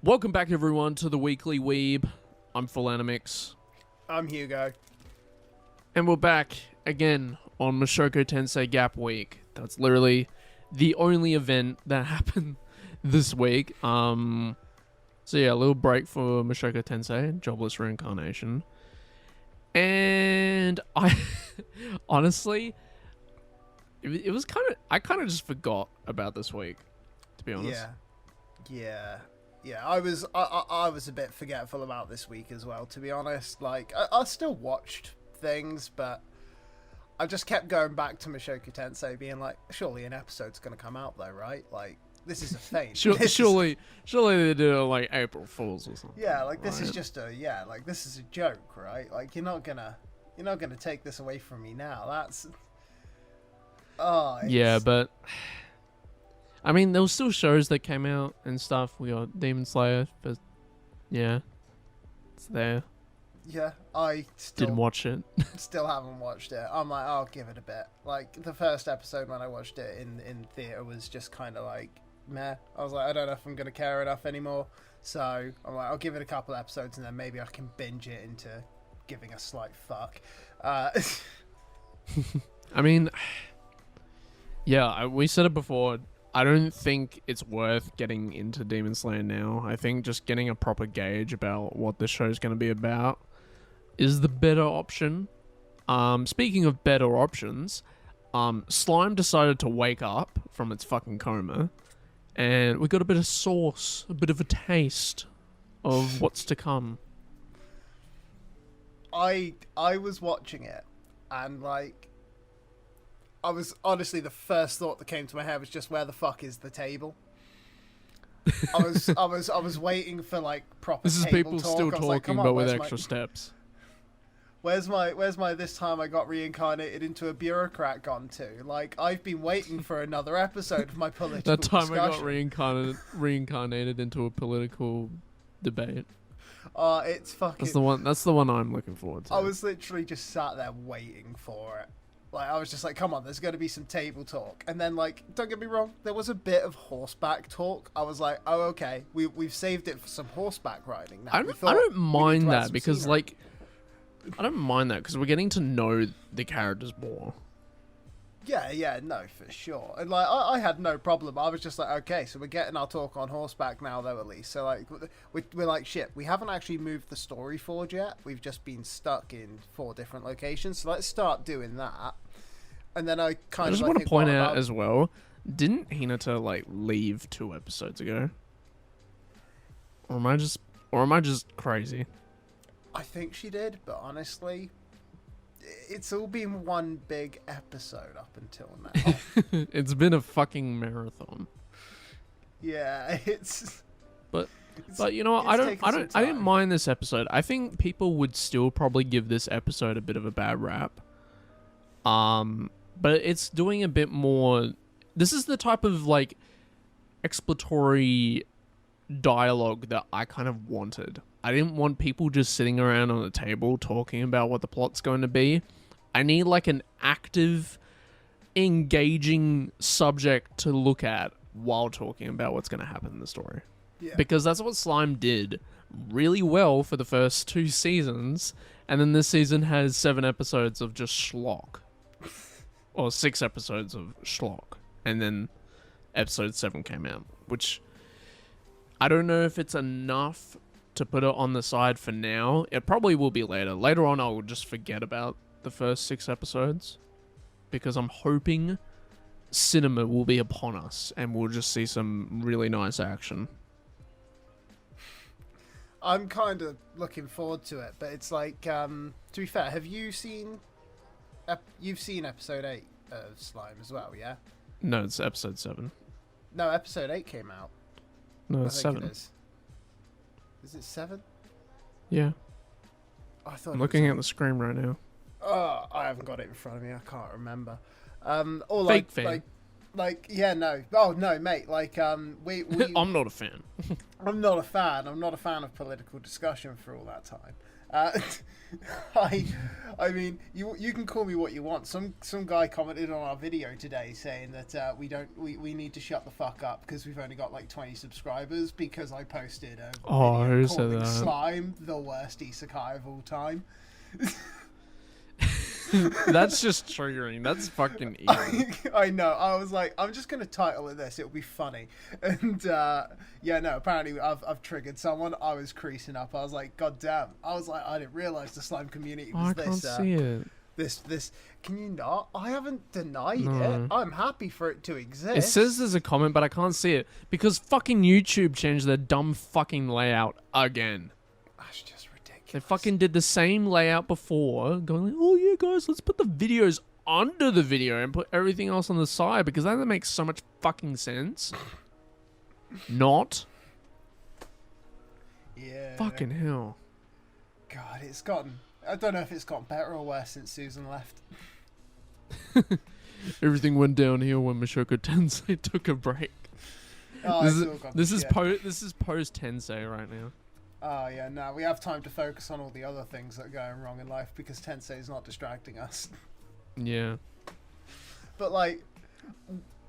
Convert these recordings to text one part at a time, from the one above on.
Welcome back, everyone, to the Weekly Weeb. I'm Full Animix. I'm Hugo. And we're back again on Mushoku Tensei Gap Week. That's literally the only event that happened this week. So yeah, a little break for Mushoku Tensei, Jobless Reincarnation. And I, honestly, it was I kind of just forgot about this week, to be honest. Yeah. I was a bit forgetful about this week as well, to be honest. Like, I still watched things, but I just kept going back to Mushoku Tensei, being like, surely an episode's gonna come out though, right? Like, this is a feint. surely they did it on, like, April Fools or something. Yeah, like this right? is just this is a joke, right? Like, you're not gonna take this away from me now. That's yeah, but I mean, there were still shows that came out and stuff. We got Demon Slayer, but yeah, it's there. Yeah, I still didn't watch it. Still haven't watched it. I'm like, I'll give it a bit. Like, the first episode when I watched it in theater was just kind of like, meh. I was like, I don't know if I'm gonna care enough anymore. So I'm like, I'll give it a couple episodes and then maybe I can binge it into giving a slight fuck. I mean, yeah, we said it before. I don't think it's worth getting into Demon Slayer now. I think just getting a proper gauge about what the show's going to be about is the better option. Speaking of better options, Slime decided to wake up from its fucking coma, and we got a bit of sauce, a bit of a taste of what's to come. I was watching it, and like, I was honestly, the first thought that came to my head was just, where the fuck is the table? I was waiting for like proper. This is table people talk. still talking, talking, but with extra steps. Where's my this time I got reincarnated into a bureaucrat gone to? Like, I've been waiting for another episode of my political discussion. I got reincarnated into a political debate. It's fucking. That's the one I'm looking forward to. I was literally just sat there waiting for it. Like, I was just like, come on, there's going to be some table talk. And then, like, don't get me wrong, there was a bit of horseback talk. I was like, oh, okay, we've saved it for some horseback riding now. I don't mind that because, like, I don't mind that because we're getting to know the characters more. Yeah, no, for sure. And, like, I had no problem. I was just like, okay, so we're getting our talk on horseback now, though, at least. So, like, we're like, shit, we haven't actually moved the story forward yet. We've just been stuck in 4 different locations. So let's start doing that. And then I just want to point out as well, didn't Hinata, like, leave 2 episodes ago? Or am I just crazy? I think she did, but honestly, it's all been one big episode up until now. It's been a fucking marathon. Yeah, But you know what? I didn't mind this episode. I think people would still probably give this episode a bit of a bad rap. But it's doing a bit more. This is the type of, like, exploratory dialogue that I kind of wanted. I didn't want people just sitting around on a table talking about what the plot's going to be. I need, like, an active, engaging subject to look at while talking about what's going to happen in the story. Yeah. Because that's what Slime did really well for the first 2 seasons, and then this season has 7 episodes of just schlock. Or 6 episodes of schlock. And then episode 7 came out, which I don't know if it's enough to put it on the side for now. It probably will be later. Later on, I'll just forget about the first 6 episodes because I'm hoping cinema will be upon us and we'll just see some really nice action. I'm kind of looking forward to it, but it's like, to be fair, have you seen... You've seen episode 8 of Slime as well, yeah? No, it's episode 7. No, episode 8 came out. No, it's 7. Is it 7? Yeah. I thought I'm looking at the screen right now. Oh, I haven't got it in front of me. I can't remember. Or Fake fan. Like, yeah, no. Oh, no, mate. Like, we I'm not a fan. I'm not a fan. I'm not a fan of political discussion for all that time. Uh, I mean, you can call me what you want. Some guy commented on our video today saying that we need to shut the fuck up because we've only got like 20 subscribers because I posted a video calling Slime the worst isekai of all time. That's just triggering. That's fucking evil. I know. I was like, I'm just gonna title it this. It'll be funny. And yeah, no. Apparently, I've triggered someone. I was creasing up. I was like, God damn. I was like, I didn't realize the slime community was I can't see it. This. Can you not? I haven't denied it. I'm happy for it to exist. It says there's a comment, but I can't see it because fucking YouTube changed their dumb fucking layout again. That's just ridiculous. They fucking did the same layout before, going like, oh yeah, guys, let's put the videos under the video and put everything else on the side because that makes so much fucking sense. Not. Yeah. Fucking hell. God, it's gotten... I don't know if it's gotten better or worse since Susan left. Everything went downhill when Mushoku Tensei took a break. Oh, this is post Tensei right now. Oh yeah, no, we have time to focus on all the other things that are going wrong in life because Tensei is not distracting us. Yeah. But like,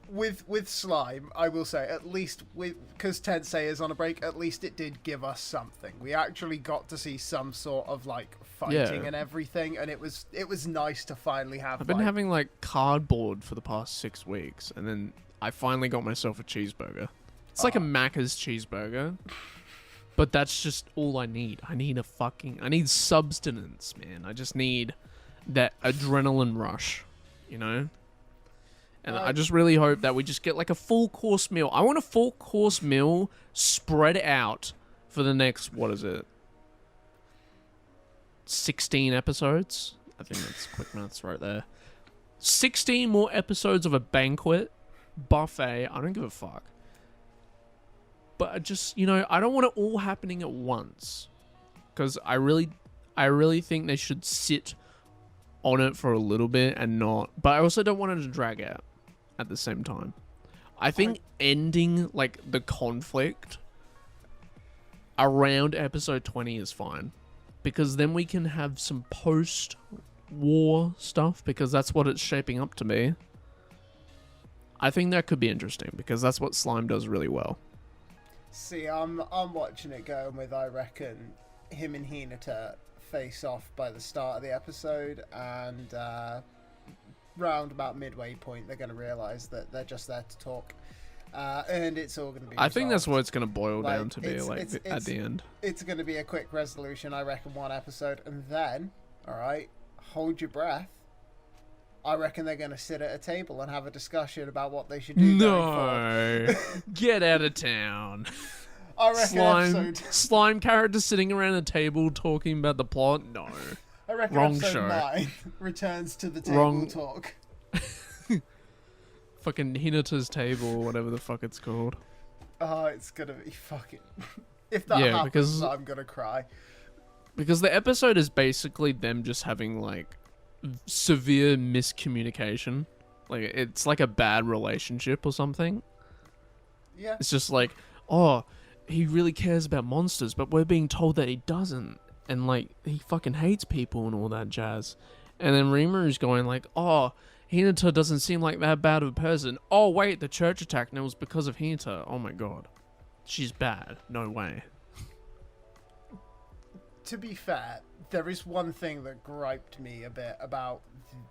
with Slime, I will say, at least because Tensei is on a break, at least it did give us something. We actually got to see some sort of like fighting and everything, and it was nice to finally have. I've been having like cardboard for the past 6 weeks, and then I finally got myself a cheeseburger. It's like a Macca's cheeseburger, but that's just all I need. I need substance, man. I just need that adrenaline rush, you know? And I just really hope that we just get like a full course meal. I want a full course meal spread out for the next, 16 episodes? I think that's quick maths right there. 16 more episodes of a banquet, buffet. I don't give a fuck. But I just, I don't want it all happening at once. Because I really think they should sit on it for a little bit and not. But I also don't want it to drag out at the same time. I think ending like the conflict around episode 20 is fine. Because then we can have some post-war stuff, because that's what it's shaping up to be. I think that could be interesting, because that's what Slime does really well. See, I'm watching it going with, I reckon, him and Hinata face off by the start of the episode, and round about midway point, they're going to realise that they're just there to talk. And it's all going to be resolved. I think that's what it's going to boil down to be, at the end. It's going to be a quick resolution, I reckon, one episode. And then, alright, hold your breath. I reckon they're going to sit at a table and have a discussion about what they should do going forward. Get out of town. I reckon Slime character sitting around a table talking about the plot? No. I reckon Wrong episode show. 9 returns to the table talk. Fucking Hinata's table, or whatever the fuck it's called. Oh, it's gonna be fucking... If that happens, I'm gonna cry. Because the episode is basically them just having, like, severe miscommunication. Like, it's like a bad relationship or something. Yeah. It's just like, oh, he really cares about monsters, but we're being told that he doesn't. And, like, he fucking hates people and all that jazz. And then Rimuru's going like, oh... Hinata doesn't seem like that bad of a person. Oh, wait, the church attack, and it was because of Hinata. Oh, my God. She's bad. No way. To be fair, there is one thing that griped me a bit about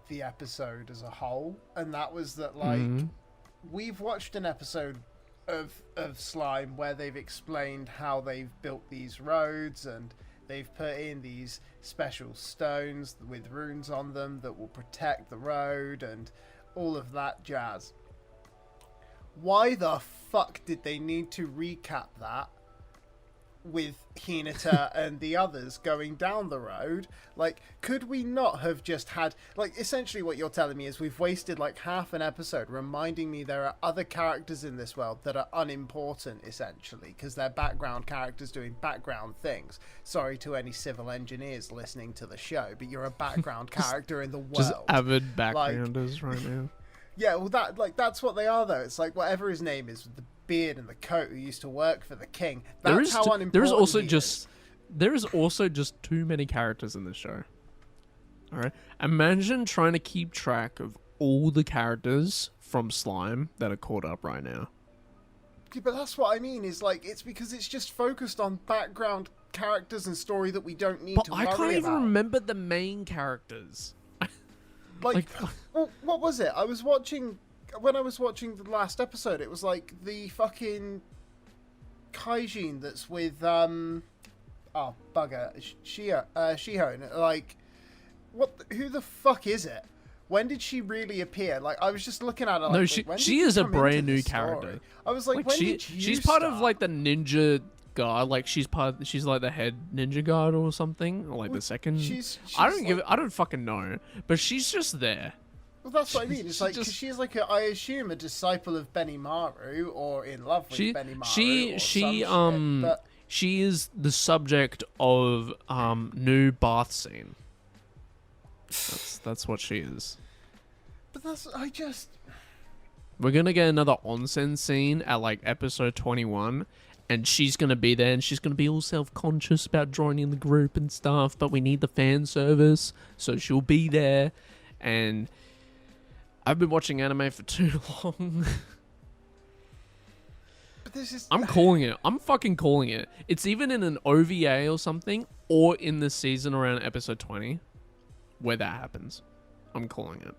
the episode as a whole, and that was that, like, we've watched an episode of Slime where they've explained how they've built these roads, and they've put in these special stones with runes on them that will protect the road and all of that jazz. Why the fuck did they need to recap that with Hinata and the others going down the road? Like, could we not have just had... Like, essentially what you're telling me is we've wasted, like, half an episode reminding me there are other characters in this world that are unimportant, essentially, because they're background characters doing background things. Sorry to any civil engineers listening to the show, but you're a background character in the world. Just avid backgrounders right now. Yeah, well, that's what they are, though. It's like, whatever his name is, with the beard and the coat, who used to work for the king. That's how unimportant There is also he just... is. there is also just too many characters in this show. All right, imagine trying to keep track of all the characters from Slime that are caught up right now. Yeah, but that's what I mean. Is like it's because it's just focused on background characters and story that we don't need But to I worry can't even about. remember the main characters. Like, well, what was it? When I was watching the last episode, it was like the fucking Kaijin that's with bugger, Shiho. Like, who the fuck is it? When did she really appear? Like, I was just looking at her. Like, No, when she did is you a come brand into new this story? character. I was like, when did you she's part start? of like the ninja guard. Like she's like the head ninja guard or something, or like the second. I don't fucking know, but she's just there. Well, that's what I mean. It's like just- she's like I assume a disciple of Benimaru or in love with Benimaru. She is the subject of new bath scene. That's what she is. But We're gonna get another onsen scene at like episode 21, and she's gonna be there, and she's gonna be all self-conscious about joining the group and stuff. But we need the fan service, so she'll be there. And I've been watching anime for too long. But this is. I'm calling it. I'm fucking calling it. It's even in an OVA or something, or in the season around episode 20, where that happens. I'm calling it.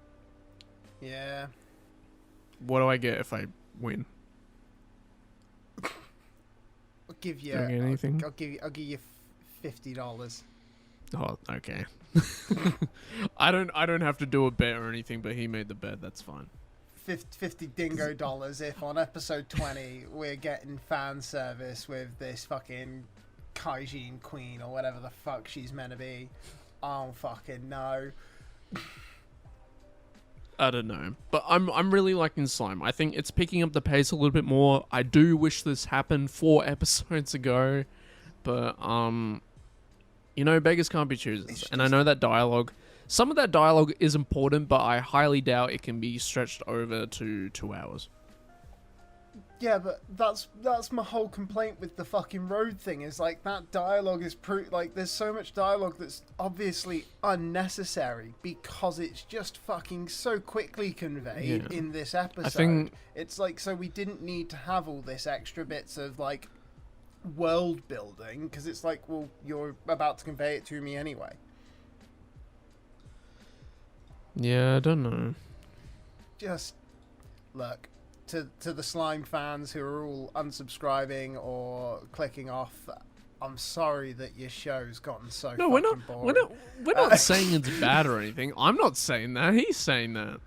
Yeah. What do I get if I win? I'll give you. Do I get anything? I'll give you $50. Oh, okay. I don't have to do a bet or anything, but he made the bet. That's fine. 50 dingo dollars if on episode 20 we're getting fan service with this fucking Kaijin queen or whatever the fuck she's meant to be. I don't fucking know. I don't know, but I'm really liking Slime. I think it's picking up the pace a little bit more. I do wish this happened 4 episodes ago, but beggars can't be choosers. And I know that dialogue, some of that dialogue is important, but I highly doubt it can be stretched over to 2 hours. Yeah, but that's my whole complaint with the fucking road thing is like that dialogue is like there's so much dialogue that's obviously unnecessary because it's just fucking so quickly conveyed in this episode. I think it's like so we didn't need to have all this extra bits of like world building because it's like, well, you're about to convey it to me anyway. Yeah, I don't know. Just look. To the Slime fans who are all unsubscribing or clicking off, I'm sorry that your show's gotten so No, fucking boring. We're not saying it's bad or anything. I'm not saying that. He's saying that.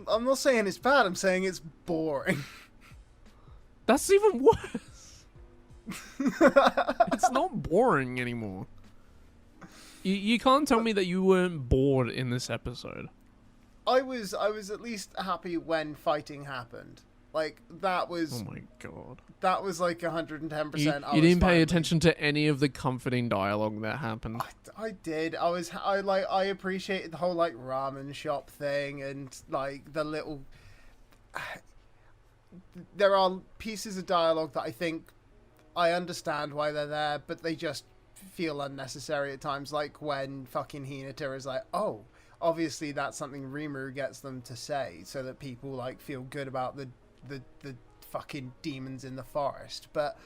I'm not saying it's bad. I'm saying it's boring. That's even worse. It's not boring anymore. You can't tell me that you weren't bored in this episode. I was at least happy when fighting happened. Like that was. Oh my god. That was like 110%. You didn't pay attention to any of the comforting dialogue that happened. I did. I appreciated the whole like ramen shop thing and like the little. There are pieces of dialogue that I think I understand why they're there, but they just feel unnecessary at times. Like when fucking Hinata is like, oh. Obviously, that's something Rimuru gets them to say so that people like feel good about the fucking demons in the forest. But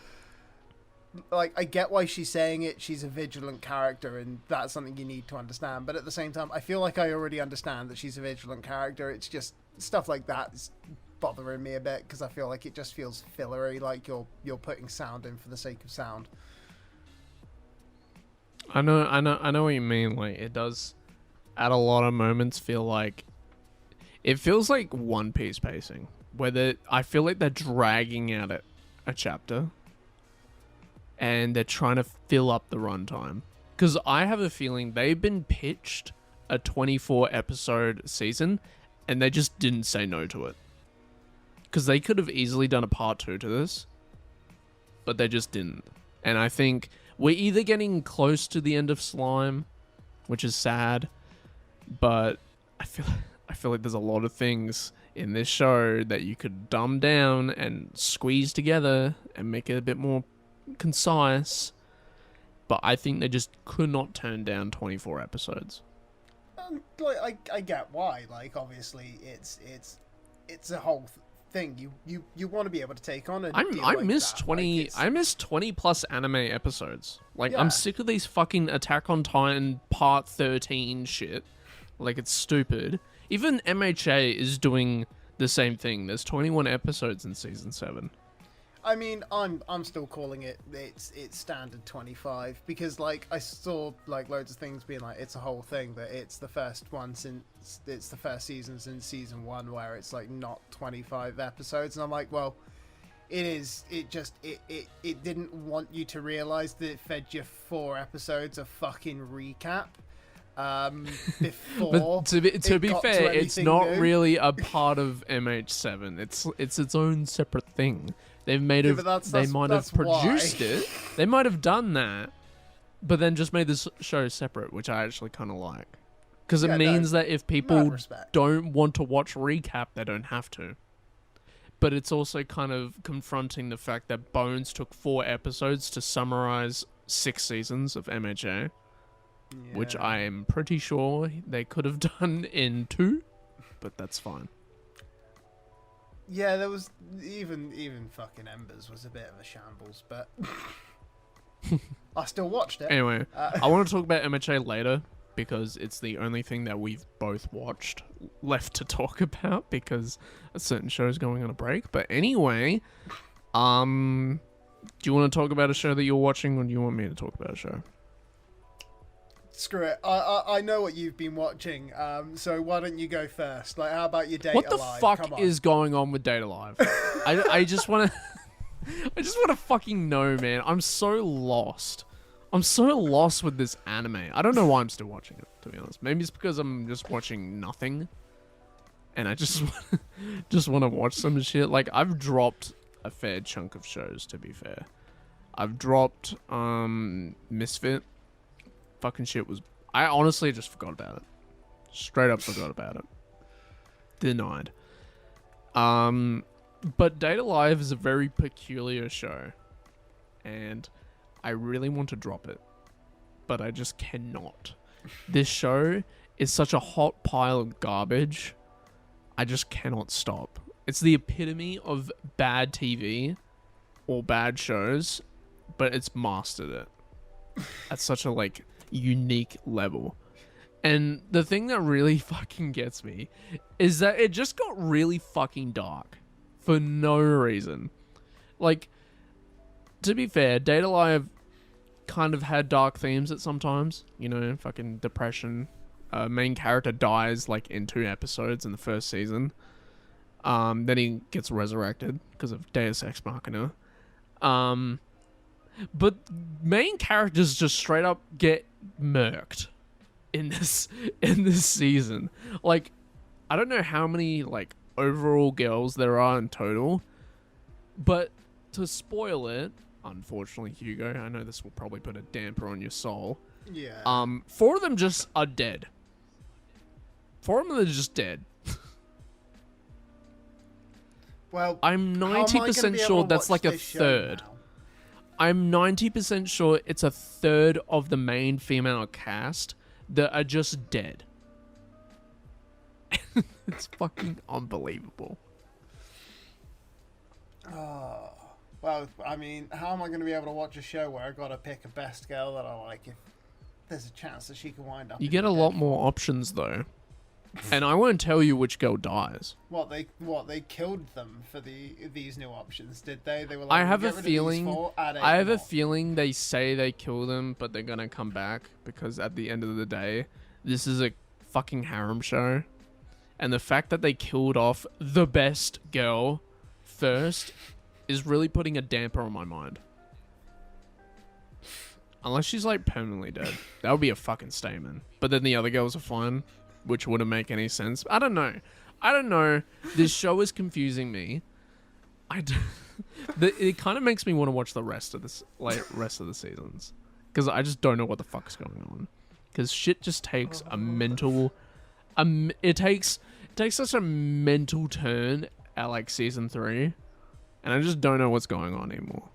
like, I get why she's saying it. She's a vigilant character, and that's something you need to understand. But at the same time, I feel like I already understand that she's a vigilant character. It's just stuff like that is bothering me a bit because I feel like it just feels fillery. Like you're putting sound in for the sake of sound. I know what you mean. Like it does. At a lot of moments feel like it feels like One Piece pacing where I feel like they're dragging out a chapter and they're trying to fill up the runtime because I have a feeling they've been pitched a 24 episode season and they just didn't say no to it because they could have easily done a part 2 to this but they just didn't. And I think we're either getting close to the end of Slime, which is sad, but I feel like there's a lot of things in this show that you could dumb down and squeeze together and make it a bit more concise, but I think they just could not turn down 24 episodes. Like I get why. Like obviously it's a whole thing. You want to be able to take on. I miss 20. I miss 20 plus anime episodes. Like I'm sick of these fucking Attack on Titan Part 13 shit. Like it's stupid. Even MHA is doing the same thing. There's 21 episodes in season 7. I mean, I'm still calling it's standard 25 because like I saw like loads of things being like it's a whole thing that it's the first season since season 1 where it's like not 25 episodes, and I'm like, well, it is. It didn't want you to realize that it fed you 4 episodes of fucking recap. Before but to be fair, it's not new. really a part of MH7. It's its own separate thing. They might have produced it. They might have done that, but then just made this show separate, which I actually kind of like, because it means that if people don't want to watch recap, they don't have to. But it's also kind of confronting the fact that Bones took 4 episodes to summarize 6 seasons of MHA. Yeah. Which I am pretty sure they could have done in 2, but that's fine. Yeah, there was even fucking Embers was a bit of a shambles, but I still watched it. Anyway, I want to talk about MHA later because it's the only thing that we've both watched left to talk about because a certain show is going on a break. But anyway, do you want to talk about a show that you're watching, or do you want me to talk about a show? Screw it. I know what you've been watching, so why don't you go first? Like, how about your Data Live? What the fuck is going on with Data Live? I just want to fucking know, man. I'm so lost. I'm so lost with this anime. I don't know why I'm still watching it, to be honest. Maybe it's because I'm just watching nothing, and I just want to watch some shit. Like, I've dropped a fair chunk of shows, to be fair. I've dropped Misfit. Fucking shit was... I honestly just forgot about it. Straight up forgot about it. Denied. But Data Live is a very peculiar show. And I really want to drop it. But I just cannot. This show is such a hot pile of garbage. I just cannot stop. It's the epitome of bad TV or bad shows, but it's mastered it. At such a, like... unique level. And the thing that really fucking gets me is that it just got really fucking dark for no reason. Like, to be fair, Data Live kind of had dark themes at some times, you know, fucking depression. Main character dies like in 2 episodes in the first season. Then he gets resurrected because of Deus Ex Machina. But main characters just straight up get murked in this season. Like, I don't know how many like overall girls there are in total, but to spoil it, unfortunately, Hugo, I know this will probably put a damper on your soul. Yeah. 4 of them just are dead. 4 of them are just dead. Well, I'm 90% sure that's like a third. I'm 90% sure it's a third of the main female cast that are just dead. It's fucking unbelievable. Oh, well, I mean, how am I going to be able to watch a show where I got to pick a best girl that I like if there's a chance that she can wind up? You get a lot more options though. And I won't tell you which girl dies. What they killed them for these new options, did they? They were like, I have a feeling they say they kill them, but they're gonna come back because at the end of the day, this is a fucking harem show, and the fact that they killed off the best girl first is really putting a damper on my mind. Unless she's like permanently dead, that would be a fucking statement. But then the other girls are fine, which wouldn't make any sense. I don't know. This show is confusing me. It kind of makes me want to watch the rest of the seasons, because I just don't know what the fuck's going on. Because shit just takes a mental, it takes such a mental turn at like season 3, and I just don't know what's going on anymore.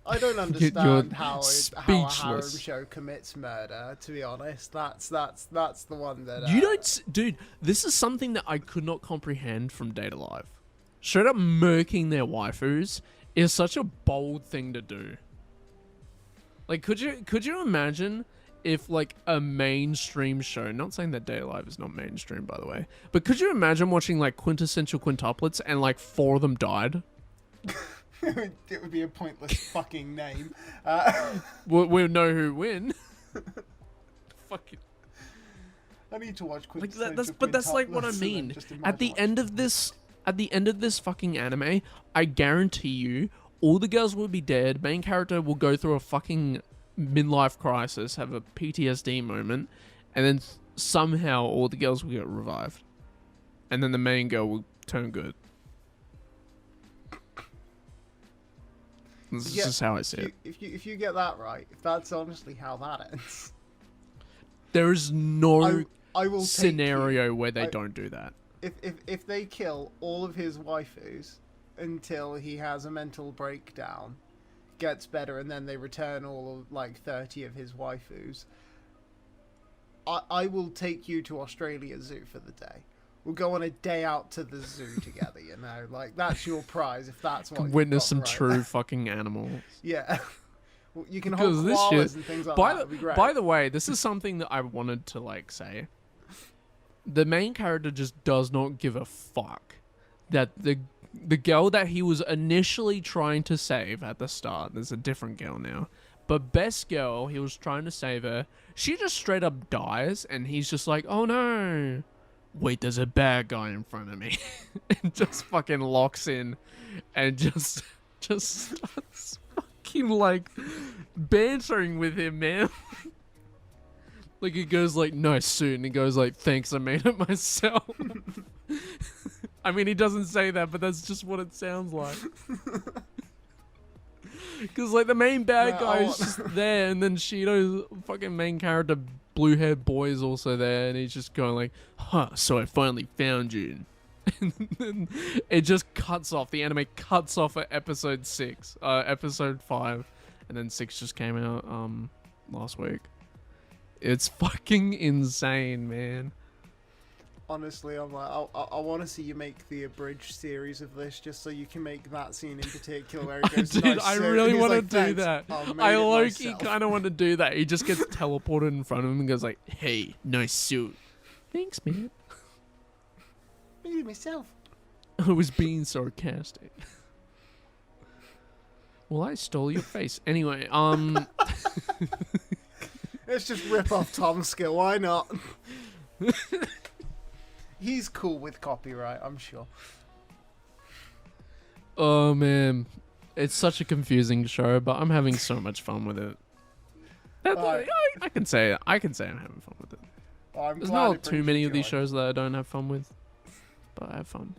I don't understand how a harem show commits murder. To be honest, that's the one that You don't, dude. This is something that I could not comprehend from Date Alive. Straight up murking their waifus is such a bold thing to do. Like, could you imagine if like a mainstream show? Not saying that Date Alive is not mainstream, by the way, but could you imagine watching like quintessential quintuplets and like 4 of them died? It would be a pointless fucking name. We'll know who win. Fucking. I need to watch like that's like what I mean. At the end of this fucking anime, I guarantee you, all the girls will be dead. Main character will go through a fucking midlife crisis, have a PTSD moment, and then somehow all the girls will get revived, and then the main girl will turn good. This is just how I see it. If you get that right, if that's honestly how that ends, there is no I will scenario where they don't do that. If they kill all of his waifus until he has a mental breakdown, gets better, and then they return all of like 30 of his waifus, I will take you to Australia Zoo for the day. We'll go on a day out to the zoo together, you know? Like, that's your prize if that's what you witness some true fucking animals. Yeah. Well, you can hold koalas and things like that. That'd be great. By the way, this is something that I wanted to, like, say. The main character just does not give a fuck that the girl that he was initially trying to save at the start, there's a different girl now, but best girl, he was trying to save her, she just straight up dies, and he's just like, oh no. Wait, there's a bad guy in front of me. And just fucking locks in and just starts fucking like bantering with him, man. Like it goes like, nice suit, and he goes like, thanks, I made it myself. I mean, he doesn't say that, but that's just what it sounds like. Because like the main bad guy is just there, and then Shido's fucking main character, blue-haired boy, is also there, and he's just going like, huh, so I finally found you. And then it just cuts off. The anime cuts off at episode 5, and then 6 just came out last week. It's fucking insane, man. Honestly, I'm like, I want to see you make the abridged series of this, just so you can make that scene in particular where he goes, dude, nice I suit. really want to like, do that. I low-key kind of want to do that. He just gets teleported in front of him and goes like, hey, nice suit. Thanks, man. Made it myself. I was being sarcastic. Well, I stole your face. Anyway, Let's just rip off Tom's skill. Why not? He's cool with copyright, I'm sure. Oh man, it's such a confusing show, but I'm having so much fun with it. I can say it. I'm having fun with it. Well, There's not too many of these shows that I don't have fun with, but I have fun.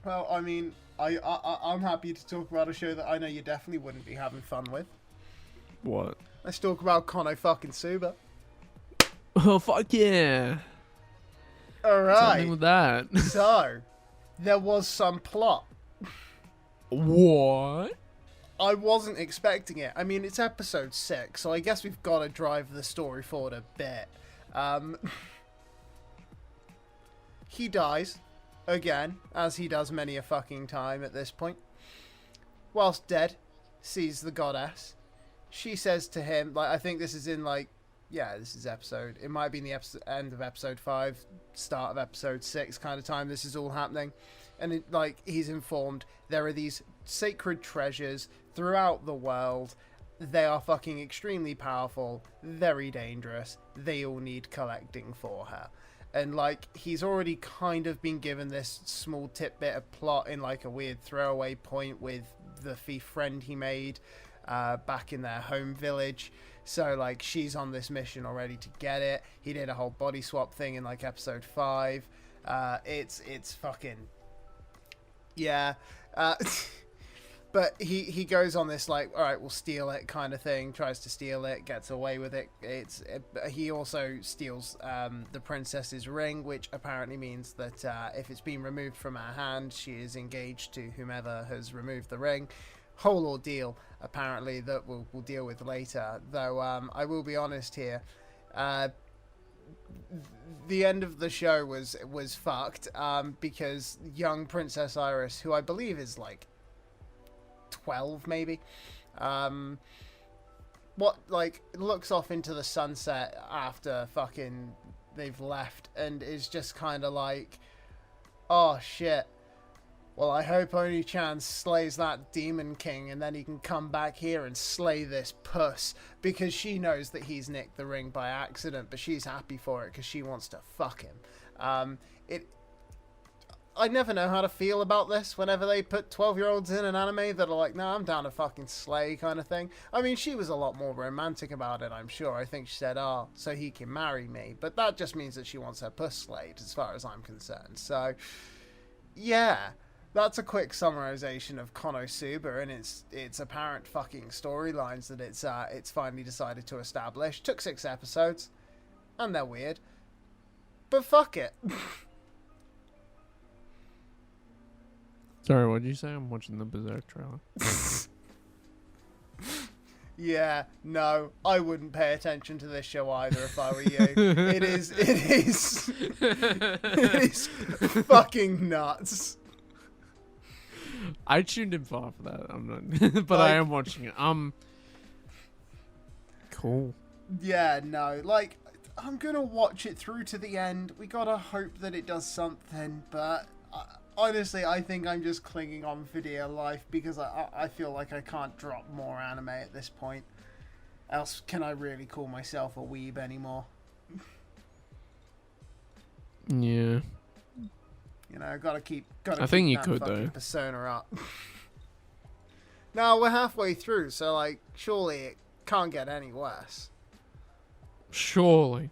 Well, I mean, I'm happy to talk about a show that I know you definitely wouldn't be having fun with. What? Let's talk about Kono fucking Suba. Oh fuck yeah! Alright. Something with that. So, there was some plot. What? I wasn't expecting it. I mean, it's episode 6, so I guess we've got to drive the story forward a bit. He dies, again, as he does many a fucking time at this point. Whilst dead, sees the goddess. She says to him, like, I think this is in, like, yeah, this is episode, it might be in the end of episode 5, start of episode 6 kind of time this is all happening. And it, like, he's informed there are these sacred treasures throughout the world. They are fucking extremely powerful, very dangerous. They all need collecting for her. And, like, he's already kind of been given this small tidbit of plot in, like, a weird throwaway point with the thief friend he made back in their home village. So, like, she's on this mission already to get it. He did a whole body swap thing in, like, episode 5. It's fucking... Yeah. But he goes on this like, all right, we'll steal it kind of thing. Tries to steal it, gets away with it. He also steals the princess's ring, which apparently means that if it's been removed from her hand, she is engaged to whomever has removed the ring. Whole ordeal, apparently, that we'll deal with later. Though I will be honest here, the end of the show was fucked because young Princess Iris, who I believe is like 12 maybe, looks off into the sunset after fucking they've left and is just kind of like, oh shit, well, I hope Oni-chan slays that Demon King and then he can come back here and slay this puss, because she knows that he's nicked the ring by accident, but she's happy for it because she wants to fuck him. I never know how to feel about this whenever they put 12-year-olds in an anime that are like, nah, I'm down to fucking slay kind of thing. I mean, she was a lot more romantic about it, I'm sure. I think she said, oh, so he can marry me. But that just means that she wants her puss slayed, as far as I'm concerned. So, yeah, that's a quick summarization of Konosuba and its apparent fucking storylines that it's finally decided to establish. Took 6 episodes, and they're weird. But fuck it. Sorry, what did you say? I'm watching the Berserk trailer. Yeah, no, I wouldn't pay attention to this show either if I were you. It is fucking nuts. I tuned in far for that. I'm not, but I am watching it. Cool. Yeah, no, like, I'm gonna watch it through to the end. We gotta hope that it does something, but honestly, I think I'm just clinging on for dear life because I feel like I can't drop more anime at this point. Else, can I really call myself a weeb anymore? Yeah. You know, gotta keep I think you that could, fucking though. persona up. Now we're halfway through, so like, surely it can't get any worse. Surely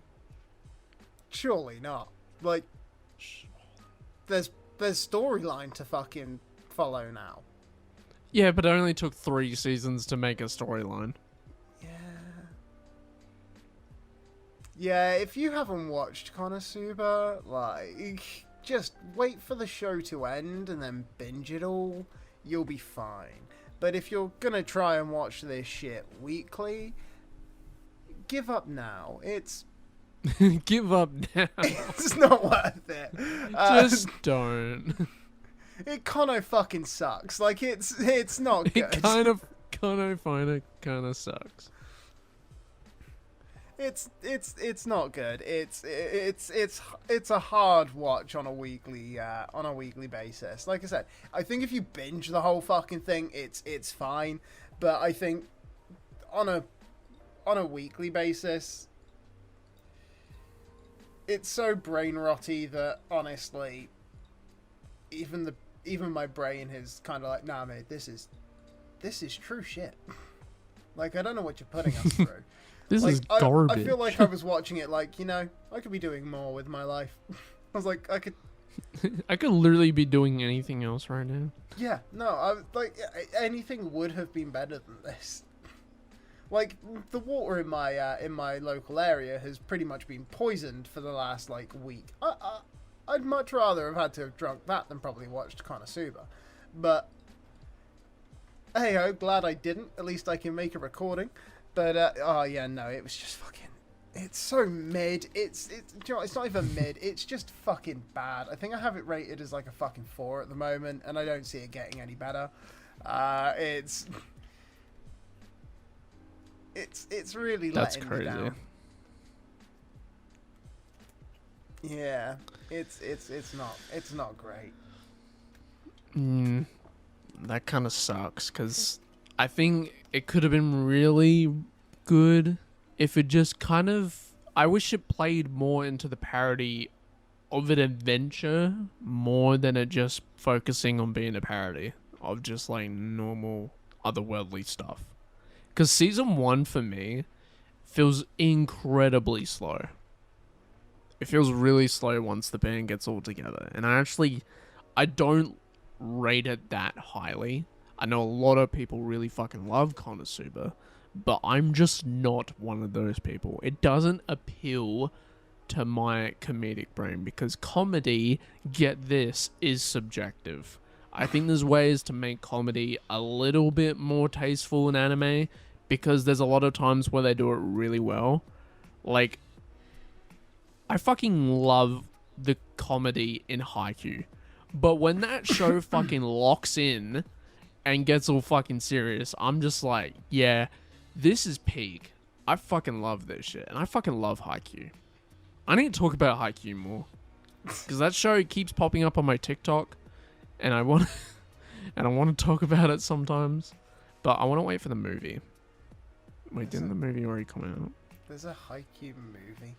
not. Like, there's storyline to fucking follow now. Yeah, but it only took 3 seasons to make a storyline. Yeah, if you haven't watched Konosuba, like, just wait for the show to end and then binge it all. You'll be fine. But if you're gonna try and watch this shit weekly, give up now. It's Give up now. It's not worth it. Just don't. It fucking sucks. Like, it's not good. It kind of sucks. It's not good. It's a hard watch on a weekly basis. Like I said, I think if you binge the whole fucking thing, it's fine. But I think on a weekly basis, it's so brain rotty that honestly, even my brain is kind of like, nah, mate, this is true shit. Like, I don't know what you're putting us through. This like, is garbage. I feel like I was watching it like, you know, I could be doing more with my life. I was like, I could literally be doing anything else right now. Yeah, no, I like anything would have been better than this. Like, the water in my local area has pretty much been poisoned for the last like week. I'd much rather have had to have drunk that than probably watched Konosuba. But hey ho, glad I didn't. At least I can make a recording. But oh yeah, no, it was just fucking. It's so mid. It's you know, it's not even mid. It's just fucking bad. I think I have it rated as like a fucking 4 at the moment, and I don't see it getting any better. It's really That's letting crazy. me down. Yeah, it's not great. That kind of sucks because I think it could have been really good if it just kind of. I wish it played more into the parody of an adventure more than it just focusing on being a parody of just like normal otherworldly stuff. Because season 1 for me feels incredibly slow. It feels really slow once the band gets all together. And I don't rate it that highly. I know a lot of people really fucking love Konosuba, but I'm just not one of those people. It doesn't appeal to my comedic brain because comedy, get this, is subjective. I think there's ways to make comedy a little bit more tasteful in anime because there's a lot of times where they do it really well. Like, I fucking love the comedy in Haikyuu, but when that show fucking locks in and gets all fucking serious, I'm just like, yeah, this is peak. I fucking love this shit, and I fucking love Haikyuu. I need to talk about Haikyuu more because that show keeps popping up on my TikTok, and I want to talk about it sometimes, but I want to wait for the movie. Wait, didn't the movie already come out? There's a Haikyuu movie.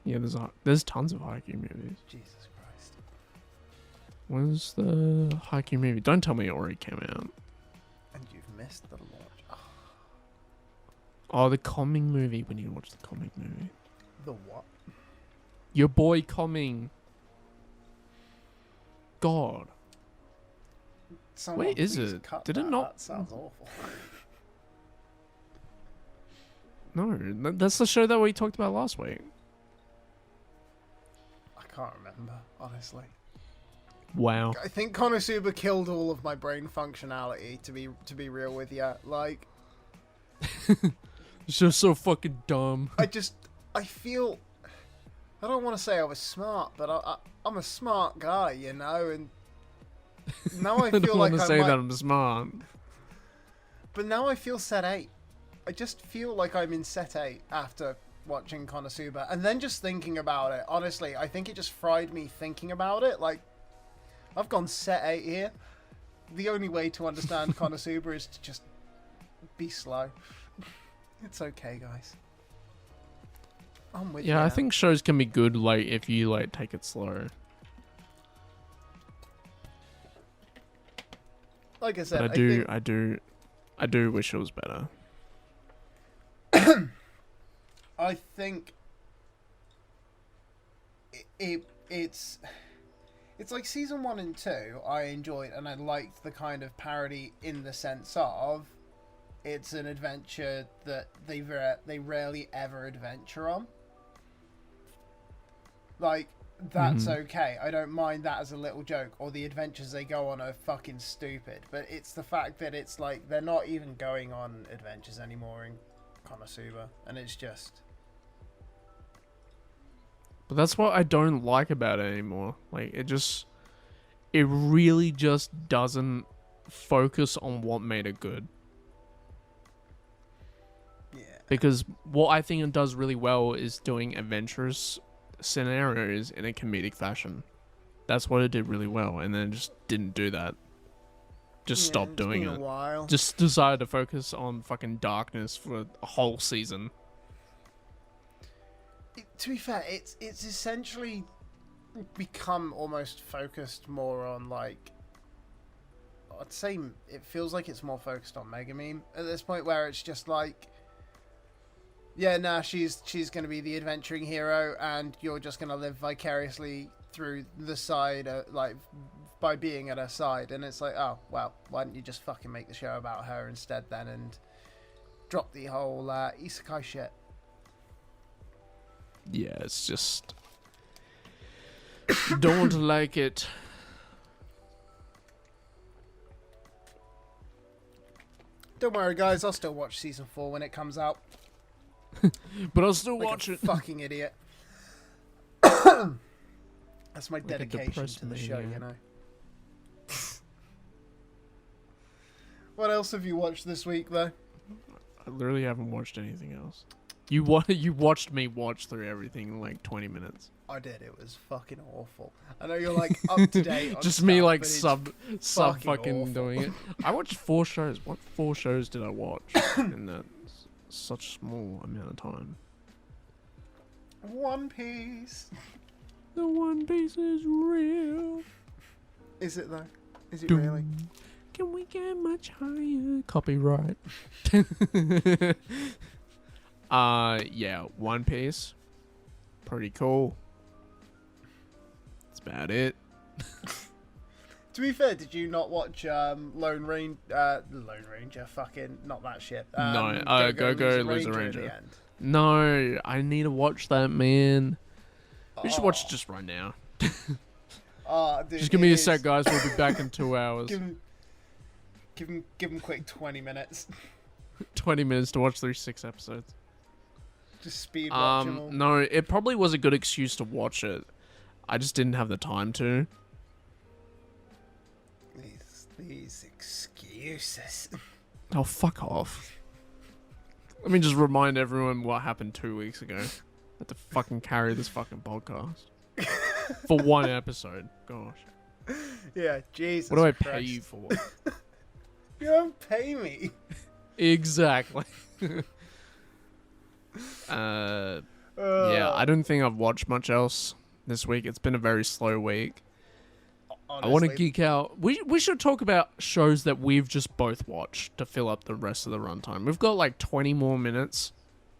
Yeah, there's tons of Haikyuu movies. Jesus Christ. When's the Haikyuu movie? Don't tell me it already came out. And you've missed the launch. Oh, the comic movie. We need to watch the comic movie. The what? Your boy coming. God. Someone Wait, is please it? cut Did it that. not? That sounds awful. No, that's the show that we talked about last week. I can't remember, honestly. Wow. I think Konosuba killed all of my brain functionality, to be real with you. Like, It's just so fucking dumb. I feel, I don't want to say I was smart, but I'm a smart guy, you know, and now I I feel don't like want to I say might, that I'm smart. but now I feel set 8. I just feel like I'm in set 8 after watching Konosuba, and then just thinking about it. Honestly, I think it just fried me thinking about it. Like, I've gone set 8 here. The only way to understand Konosuba is to just be slow. It's okay, guys. I'm with you. Yeah, I now. think shows can be good, like, if you, like, take it slow. Like I said, But I do wish it was better. I think it's like season 1 and 2 I enjoyed, and I liked the kind of parody in the sense of it's an adventure that they rarely ever adventure on. Like, that's okay. I don't mind that as a little joke, or the adventures they go on are fucking stupid, but it's the fact that it's like they're not even going on adventures anymore in Konosuba, and it's just... But that's what I don't like about it anymore. Like, it really just doesn't focus on what made it good. Yeah. Because what I think it does really well is doing adventurous scenarios in a comedic fashion. That's what it did really well, and then it just didn't do that. Just stopped doing It's been it. a while. Just decided to focus on fucking darkness for a whole season. To be fair, it's essentially become almost focused more on, like, I'd say it feels like it's more focused on Megameme at this point, where it's just like, yeah, nah, she's going to be the adventuring hero, and you're just going to live vicariously through the side, like, by being at her side. And it's like, oh, well, why don't you just fucking make the show about her instead then, and drop the whole isekai shit. Yeah, it's just... don't like it. Don't worry, guys, I'll still watch season 4 when it comes out. But I'll still Like watch a it. fucking idiot. That's my Like a dedication depressed to the show, you maniac. know. What else have you watched this week, though? I literally haven't watched anything else. You watched me watch through everything in like 20 minutes. I did. It was fucking awful. I know you're like up to date on Just stuff, me like but it's sub fucking awful. doing it. I watched 4 shows. What 4 shows did I watch in that such small amount of time? One Piece. The One Piece is real. Is it though? Is it Doom. really? Can we get much higher? Copyright. Yeah, One Piece. Pretty cool. That's about it. To be fair, did you not watch Lone Ranger? Fucking not that shit. No, Go Lose a Ranger. At the end. No, I need to watch that, man. We should watch it just right now. Dude, Just give me a sec, guys. We'll be back in 2 hours. Give him quick 20 minutes. 20 minutes to watch through 6 episodes. Just speed watch them all. No, it probably was a good excuse to watch it. I just didn't have the time to. These excuses. Oh, fuck off. Let me just remind everyone what happened 2 weeks ago. I had to fucking carry this fucking podcast. For 1 episode. Gosh. Yeah, Jesus What do I Christ. pay you for? You don't pay me. Exactly. Yeah, I don't think I've watched much else this week. It's been a very slow week. Honestly, I want to geek out. We should talk about shows that we've just both watched to fill up the rest of the runtime. We've got like 20 more minutes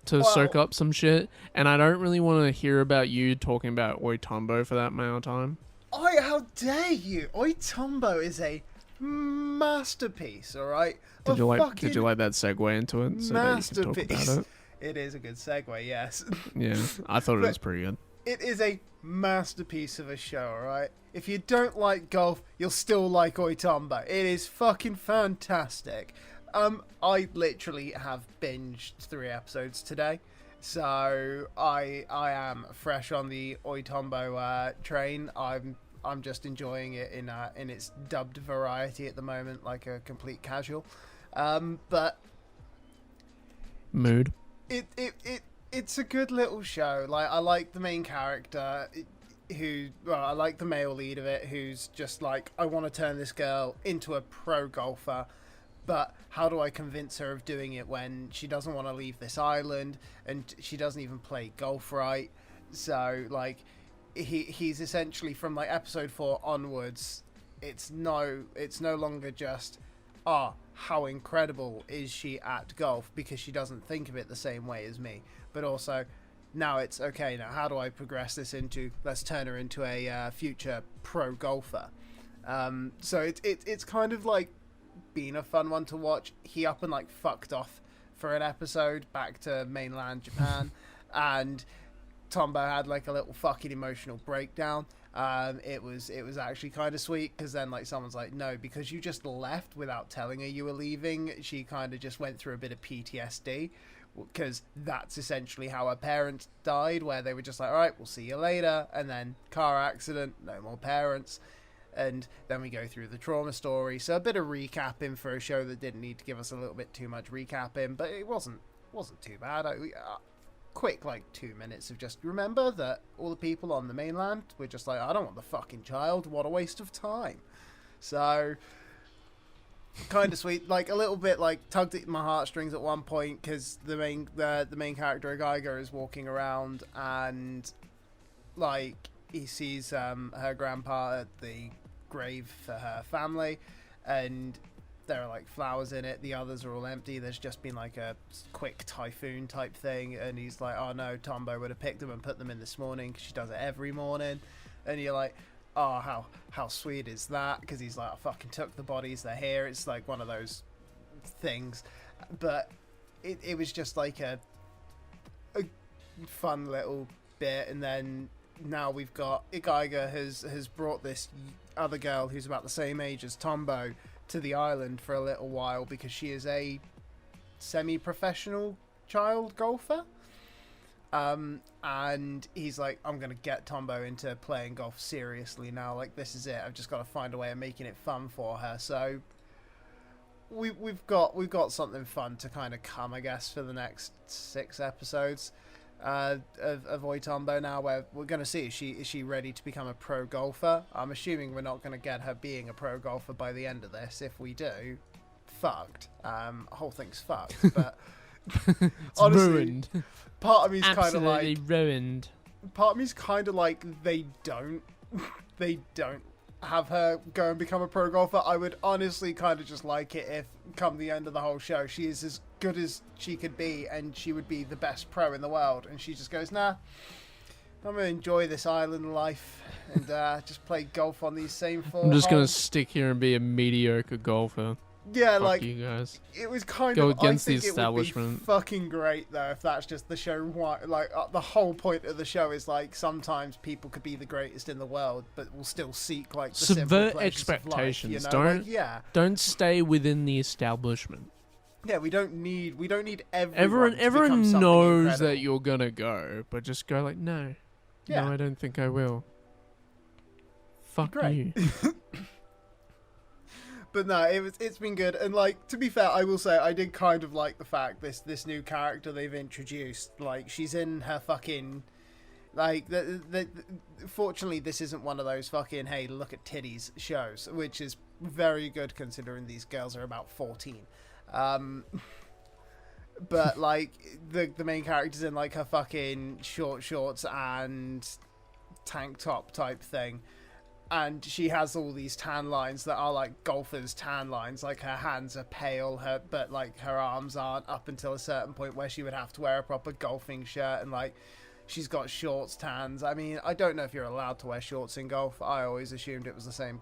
to soak up some shit, and I don't really want to hear about you talking about Ooi Tonbo for that amount of time. how dare you? Ooi Tonbo is a masterpiece, alright? Did you like that segue into it? So that you can talk Masterpiece. about it? It is a good segue, yes. Yeah, I thought it was pretty good. It is a masterpiece of a show, alright? If you don't like golf, you'll still like Ooi Tonbo. It is fucking fantastic. I literally have binged 3 episodes today, so I am fresh on the Ooi Tonbo train. I'm just enjoying it in its dubbed variety at the moment, like a complete casual. But Mood. It's a good little show. Like, I like the main character, I like the male lead of it, who's just like, I want to turn this girl into a pro golfer, but how do I convince her of doing it when she doesn't want to leave this island and she doesn't even play golf right? So, like, he's essentially from like episode 4 onwards, it's no longer just, how incredible is she at golf, because she doesn't think of it the same way as me, but also now it's okay, now how do I progress this into, let's turn her into a future pro golfer. So it's kind of like been a fun one to watch. He up and like fucked off for an episode back to mainland Japan, and Tombo had like a little fucking emotional breakdown. It was actually kind of sweet, because then like someone's like, no, because you just left without telling her you were leaving, she kind of just went through a bit of PTSD, because that's essentially how her parents died, where they were just like, all right, we'll see you later, and then car accident, no more parents. And then we go through the trauma story, so a bit of recapping for a show that didn't need to give us a little bit too much recapping, but it wasn't too bad. Quick, like 2 minutes of just remember that all the people on the mainland were just like, I don't want the fucking child, what a waste of time. So kind of sweet, like a little bit like tugged at my heartstrings at one point, because the main character Geiger is walking around and like he sees her grandpa at the grave for her family, and there are like flowers in it, the others are all empty, there's just been like a quick typhoon type thing, and he's like, oh no, Tombo would have picked them and put them in this morning, because she does it every morning. And you're like, oh, how sweet is that, because he's like, I fucking took the bodies, they're here. It's like one of those things, but it was just like a fun little bit. And then now we've got Geiger has brought this other girl who's about the same age as Tombo to the island for a little while, because she is a semi-professional child golfer. And he's like, I'm gonna get Tombo into playing golf seriously now, like this is it, I've just got to find a way of making it fun for her. So we've got something fun to kind of come, I guess, for the next 6 episodes of Ooi Tonbo now, where we're going to see, is she ready to become a pro golfer. I'm assuming we're not going to get her being a pro golfer by the end of this. If we do, fucked. Whole thing's fucked. But it's honestly, ruined. Part of me's kind of like ruined. Part of me's kind of like they don't have her go and become a pro golfer. I would honestly kind of just like it if, come the end of the whole show, she is as good as she could be and she would be the best pro in the world, and she just goes, nah, I'm gonna enjoy this island life and just play golf on these same 4 I'm just gonna holes. stick here and be a mediocre golfer. Yeah, Fuck like you guys. it was kind Go of. against I the think it would be establishment. fucking great though if that's just the show. Like the whole point of the show is like sometimes people could be the greatest in the world, but will still seek like the simple Subvert pleasures of life, expectations. you know? Don't Like, yeah, don't stay within the establishment. yeah. We don't need Everyone to become something knows incredible. that you're gonna go, but just go like, no, Yeah. no, I don't think I will. Fuck Great. you. But no, it's been good, and like to be fair, I will say I did kind of like the fact this new character they've introduced. Like she's in her fucking like fortunately this isn't one of those fucking hey look at titties shows, which is very good considering these girls are about 14. But like the main character's in like her fucking short shorts and tank top type thing. And she has all these tan lines that are like golfers' tan lines. Like her hands are pale, but like her arms aren't up until a certain point where she would have to wear a proper golfing shirt. And like she's got shorts tans. I mean, I don't know if you're allowed to wear shorts in golf. I always assumed it was the same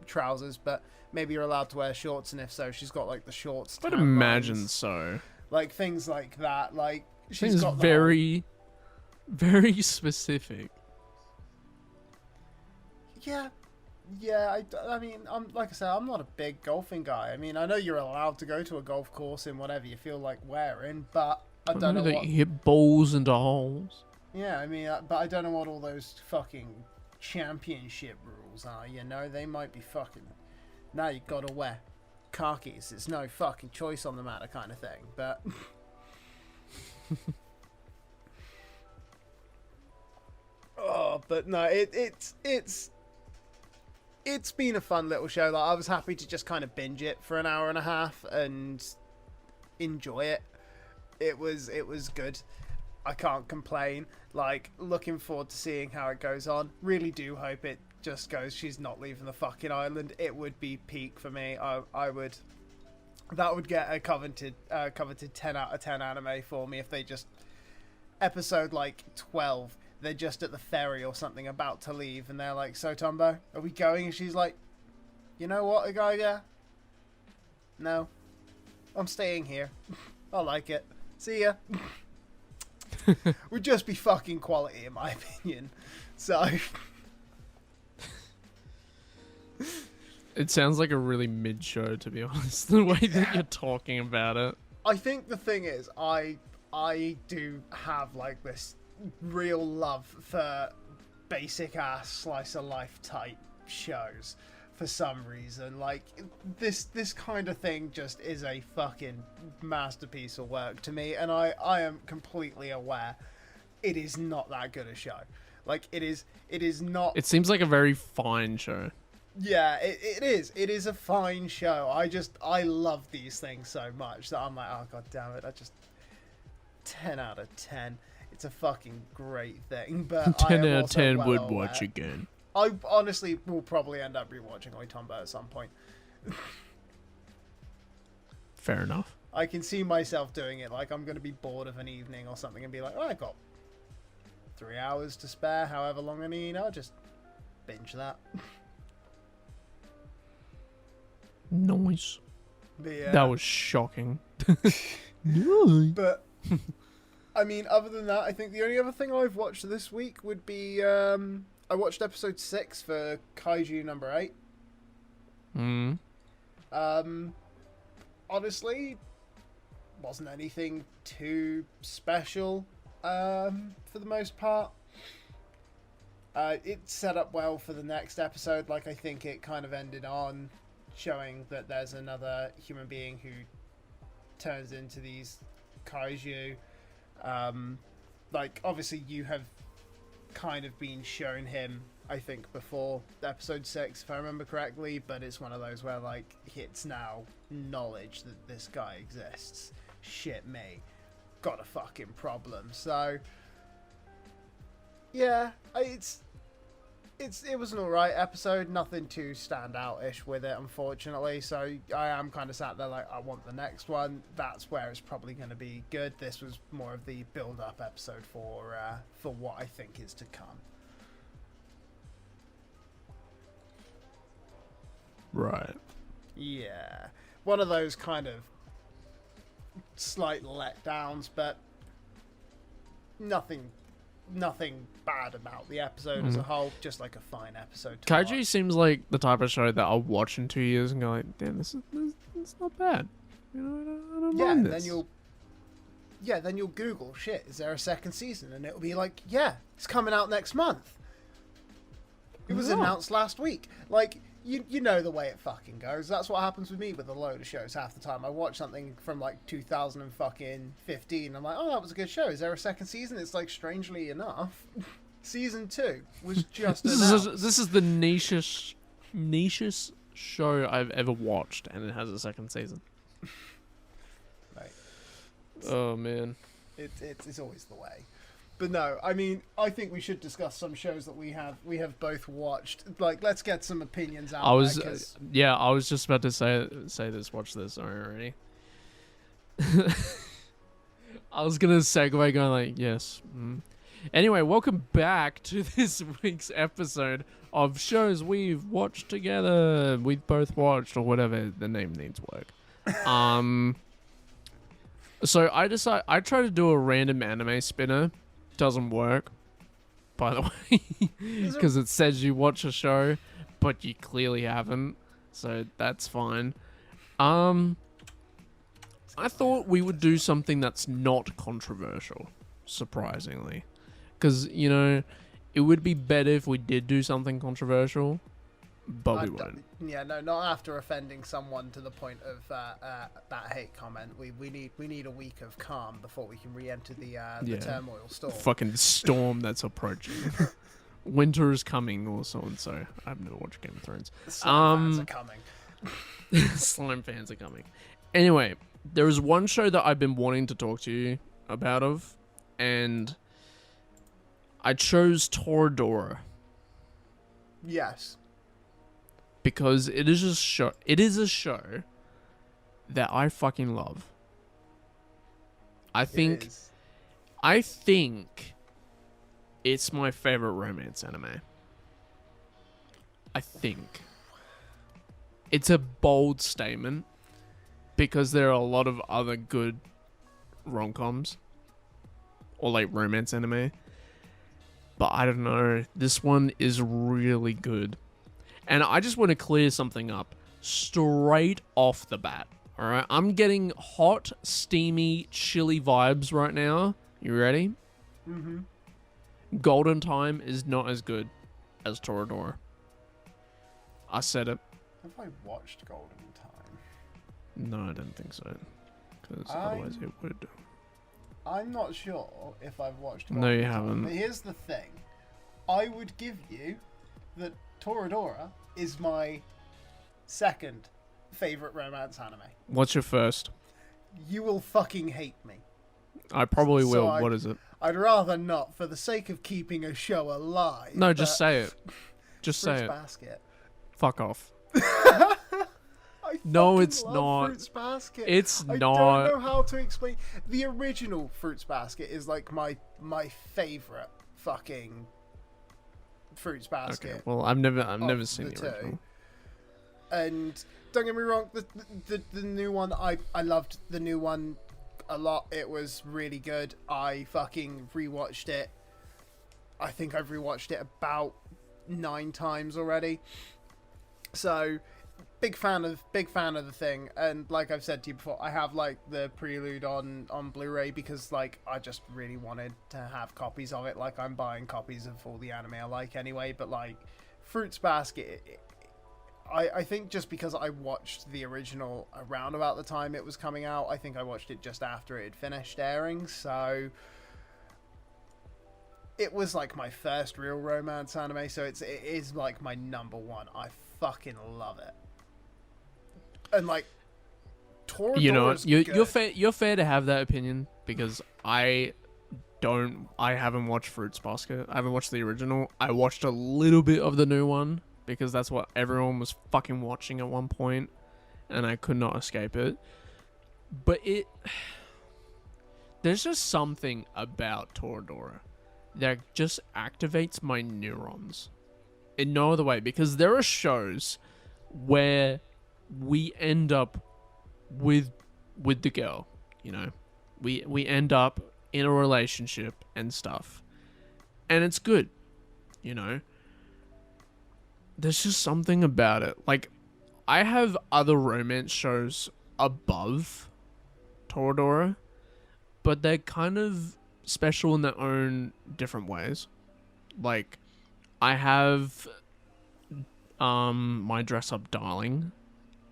trousers, but maybe you're allowed to wear shorts. And if so, she's got like the shorts. I'd tan imagine lines. so. Like things like that. Like she's Things got the very, very specific. Yeah, I mean, I'm like I said, I'm not a big golfing guy. I mean, I know you're allowed to go to a golf course in whatever you feel like wearing, but I don't know that what. you hit balls into holes. Yeah, I mean, but I don't know what all those fucking championship rules are. You know, they might be fucking. Now you gotta wear khakis. It's no fucking choice on the matter, kind of thing. But. Oh, but no, it's been a fun little show. Like I was happy to just kind of binge it for an hour and a half and enjoy it. It was good. I can't complain. Like looking forward to seeing how it goes on. Really do hope it just goes. She's not leaving the fucking island. It would be peak for me. I would. That would get a coveted 10 out of 10 anime for me if they just episode like 12. They're just at the ferry or something about to leave and they're like, so Tombo, are we going? And she's like, you know what, Agaiga? No. I'm staying here. I like it. See ya. Would just be fucking quality in my opinion. So... It sounds like a really mid-show, to be honest, the way that you're talking about it. I think the thing is, I do have like this real love for basic ass slice of life type shows for some reason. Like this kind of thing just is a fucking masterpiece of work to me, and I am completely aware it is not that good a show. Like it is not. It seems like a very fine show. Yeah, it is. It is a fine show. I love these things so much that I'm like, oh god damn it, I just 10 out of 10. It's a fucking great thing, but 10 I am out of also 10 well would aware. watch again. I honestly will probably end up rewatching Ooi Tonbo at some point. Fair enough. I can see myself doing it. Like I'm going to be bored of an evening or something and be like, oh, I got 3 hours to spare, however long I need. I'll just binge that. Nice. But yeah. That was shocking. But I mean, other than that, I think the only other thing I've watched this week would be I watched episode 6 for Kaiju number 8. Honestly, wasn't anything too special for the most part. It set up well for the next episode. Like I think it kind of ended on showing that there's another human being who turns into these kaiju. Like obviously you have kind of been shown him, I think, before episode 6 if I remember correctly, but it's one of those where like it's now knowledge that this guy exists. Shit me, got a fucking problem. So yeah, It was an alright episode, nothing too standout-ish with it, unfortunately. So I am kind of sat there like, I want the next one. That's where it's probably going to be good. This was more of the build-up episode for what I think is to come. Right. Yeah, one of those kind of slight letdowns, but nothing bad about the episode as a whole. Just like a fine episode to Kaiju watch. seems like the type of show that I'll watch in 2 years and go like, damn, this is not bad. You know, I don't mind this. Then you'll Google, shit, is there a second season? And it'll be like, yeah, it's coming out next month. It was announced last week. Like, you know the way it fucking goes. That's what happens with me with a load of shows half the time. I watch something from like 2015. I'm like, oh, that was a good show. Is there a second season? It's like, strangely enough, season 2 was just announced. This is the nichest show I've ever watched, and it has a second season. Right. Oh man, It's always the way. But no, I mean, I think we should discuss some shows that we have both watched. Like, let's get some opinions out. I was just about to say this. Watch this already. I was gonna segue going like, yes. Anyway, welcome back to this week's episode of shows we've watched together. We've both watched, or whatever the name needs work. So I try to do a random anime spinner. Doesn't work, by the way, because it says you watch a show, but you clearly haven't, so that's fine. I thought we would do something that's not controversial, surprisingly, because, you know, it would be better if we did do something controversial, but we won't. Yeah, no, not after offending someone to the point of that hate comment. We need a week of calm before we can re-enter the turmoil storm. Fucking storm that's approaching. Winter is coming, or so and so. I've never watched Game of Thrones. Slime fans are coming. Slime fans are coming. Anyway, there is one show that I've been wanting to talk to you about and I chose Toradora. Yes. Because it is a show that I fucking love. I think it's my favorite romance anime. I think. It's a bold statement because there are a lot of other good rom-coms or like romance anime. But I don't know. This one is really good. And I just want to clear something up straight off the bat. All right, I'm getting hot, steamy, chilly vibes right now. You ready? Mm-hmm. Golden Time is not as good as Toradora. I said it. Have I watched Golden Time? No, I don't think so. Because otherwise it would. I'm not sure if I've watched Golden No, you Time. haven't. But here's the thing. I would give you that Toradora is my second favorite romance anime. What's your first? You will fucking hate me. I probably will. So What is it? I'd rather not, for the sake of keeping a show alive. No, just say it. Just say Fruits it. Basket. Fuck off. I No, fucking it's love not. Fruits Basket. It's I not. don't know how to explain. The original Fruits Basket is like my favorite fucking Fruits Basket. Okay. Well, I've never seen the two. original. And don't get me wrong, the new one, I loved the new one a lot. It was really good. I fucking rewatched it. I think I've rewatched it about 9 times already. So big fan of the thing. And like I've said to you before, I have like the prelude on Blu-ray because like I just really wanted to have copies of it. Like I'm buying copies of all the anime I like anyway. But like Fruits Basket, I think just because I watched the original around about the time it was coming out, I think I watched it just after it had finished airing, so it was like my first real romance anime, so it is like my number one. I fucking love it. And like Toradora's You know, you're fair to have that opinion because I I haven't watched Fruits Basket. I haven't watched the original. I watched a little bit of the new one because that's what everyone was fucking watching at one point, and I could not escape it. But there's just something about Toradora that just activates my neurons in no other way, because there are shows where we end up with the girl, you know, we end up in a relationship and stuff, and it's good, you know. There's just something about it. Like, I have other romance shows above Toradora, but they're kind of special in their own different ways. Like, I have My Dress Up Darling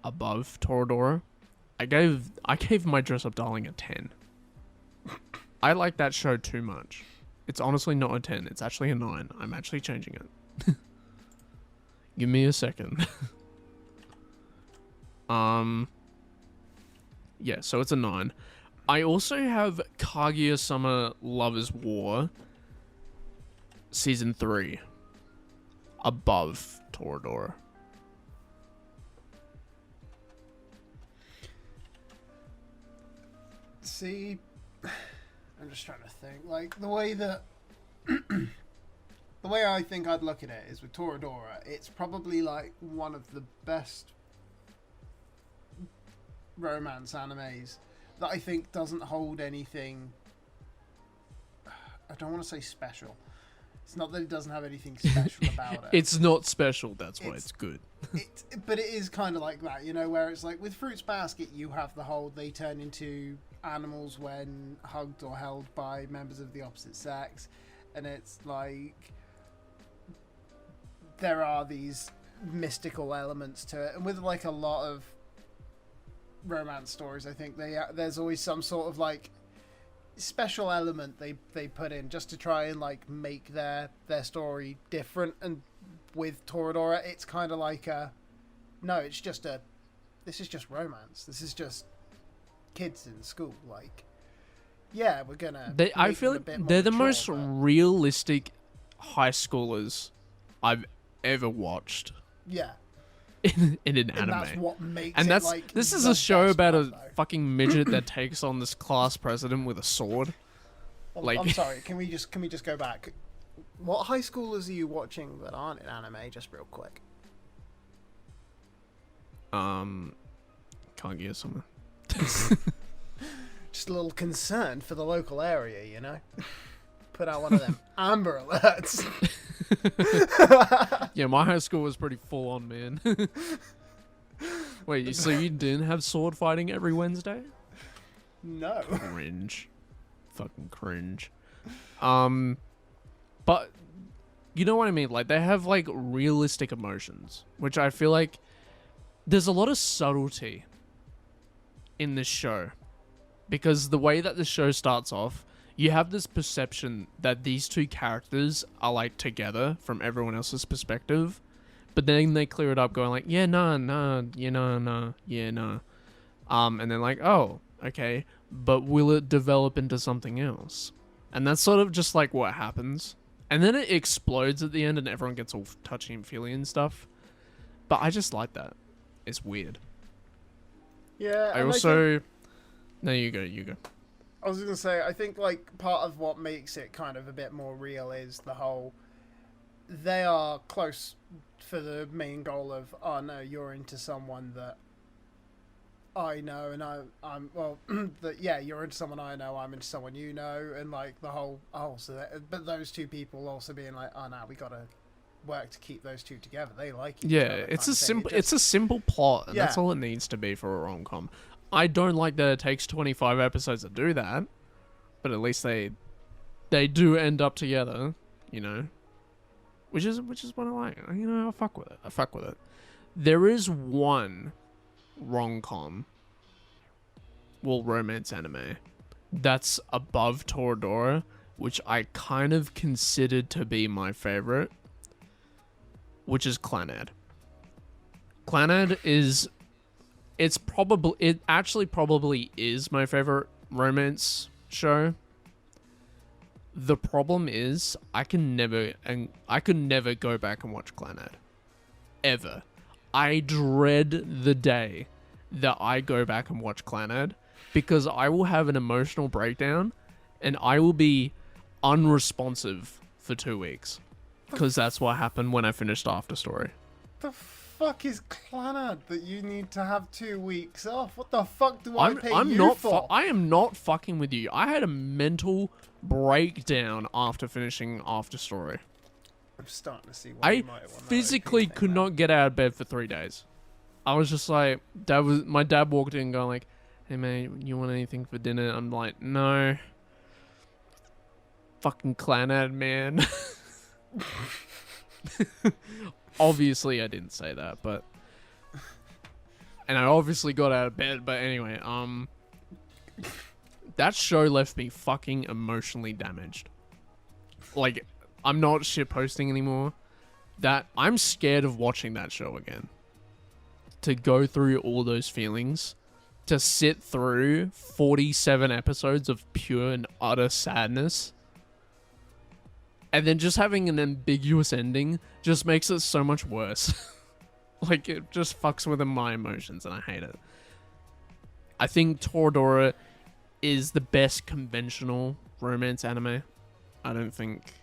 above Toradora. I gave My Dress Up Darling a 10. I like that show too much. It's honestly not a 10. It's actually a 9. I'm actually changing it. Give me a second. Yeah, so it's a 9. I also have Kaguya-sama Lovers War Season 3 above Toradora. See, I'm just trying to think. Like, the way that... the way I think I'd look at it is with Toradora, it's probably, like, one of the best romance animes that I think doesn't hold anything... I don't want to say special. It's not that it doesn't have anything special about it. It's not special, that's why it's good. But it is kind of like that, you know, where it's like with Fruits Basket, you have the whole they turn into animals when hugged or held by members of the opposite sex, and it's like there are these mystical elements to it. And with like a lot of romance stories, I think there's always some sort of like special element they put in just to try and like make their story different. And with Toradora, it's kind of like this is just romance. This is just kids in school. Like, yeah, we're gonna. I feel like they're the most realistic high schoolers I've ever watched. Yeah. In an anime. That's what makes and that's it like this is a show about a though. fucking midget that takes on this class president with a sword. I'm sorry. Can we just go back? What high schoolers are you watching that aren't in anime? Just real quick. Kaguya-sama. Just a little concern for the local area, you know. Put out one of them Amber Alerts. Yeah, my high school was pretty full on, man. Wait, so you didn't have sword fighting every Wednesday? No. Cringe. Fucking cringe. But you know what I mean? Like, they have like realistic emotions, which I feel like there's a lot of subtlety in this show, because the way that the show starts off, you have this perception that these two characters are like together from everyone else's perspective, but then they clear it up going like, yeah, nah, yeah, nah, yeah, nah. And they're like, oh, okay, but will it develop into something else? And that's sort of just like what happens. And then it explodes at the end and everyone gets all touchy and feely and stuff. But I just like that. It's weird. Yeah. I also... No, you go. I was going to say, I think like part of what makes it kind of a bit more real is the whole... They are close for the main goal of, oh no, you're into someone that I know, and I'm well, that yeah, you're into someone I know, I'm into someone you know, and like the whole but those two people also being like, oh no, we gotta work to keep those two together. They like each other. It's a simple, it's a simple plot, and that's all it needs to be for a rom-com. I don't like that it takes 25 episodes to do that, but at least they do end up together, you know, which is what I like. You know, I fuck with it. There is one rom-com, well, romance anime, that's above Toradora, which I kind of considered to be my favorite, which is Clannad. Clannad is, it actually probably is my favorite romance show, The problem is I could never go back and watch Clannad. Ever. I dread the day that I go back and watch Clannad because I will have an emotional breakdown and I will be unresponsive for 2 weeks because that's what happened when I finished After Story. The fuck is Clannad that you need to have 2 weeks off? What the fuck do I pay you for? I am not fucking with you. I had a mental breakdown after finishing After Story. I'm starting to see why you might want physically could not get out of bed for 3 days. I was just like, my dad walked in going like, "Hey mate, you want anything for dinner?" I'm like, "No." Fucking Clannad, man. Obviously I didn't say that, but and I obviously got out of bed, but anyway, that show left me fucking emotionally damaged. Like, I'm not shitposting anymore. That I'm scared of watching that show again. To go through all those feelings, to sit through 47 episodes of pure and utter sadness, and then just having an ambiguous ending just makes it so much worse. Like, it just fucks with my emotions, and I hate it. I think Toradora is the best conventional romance anime. I don't think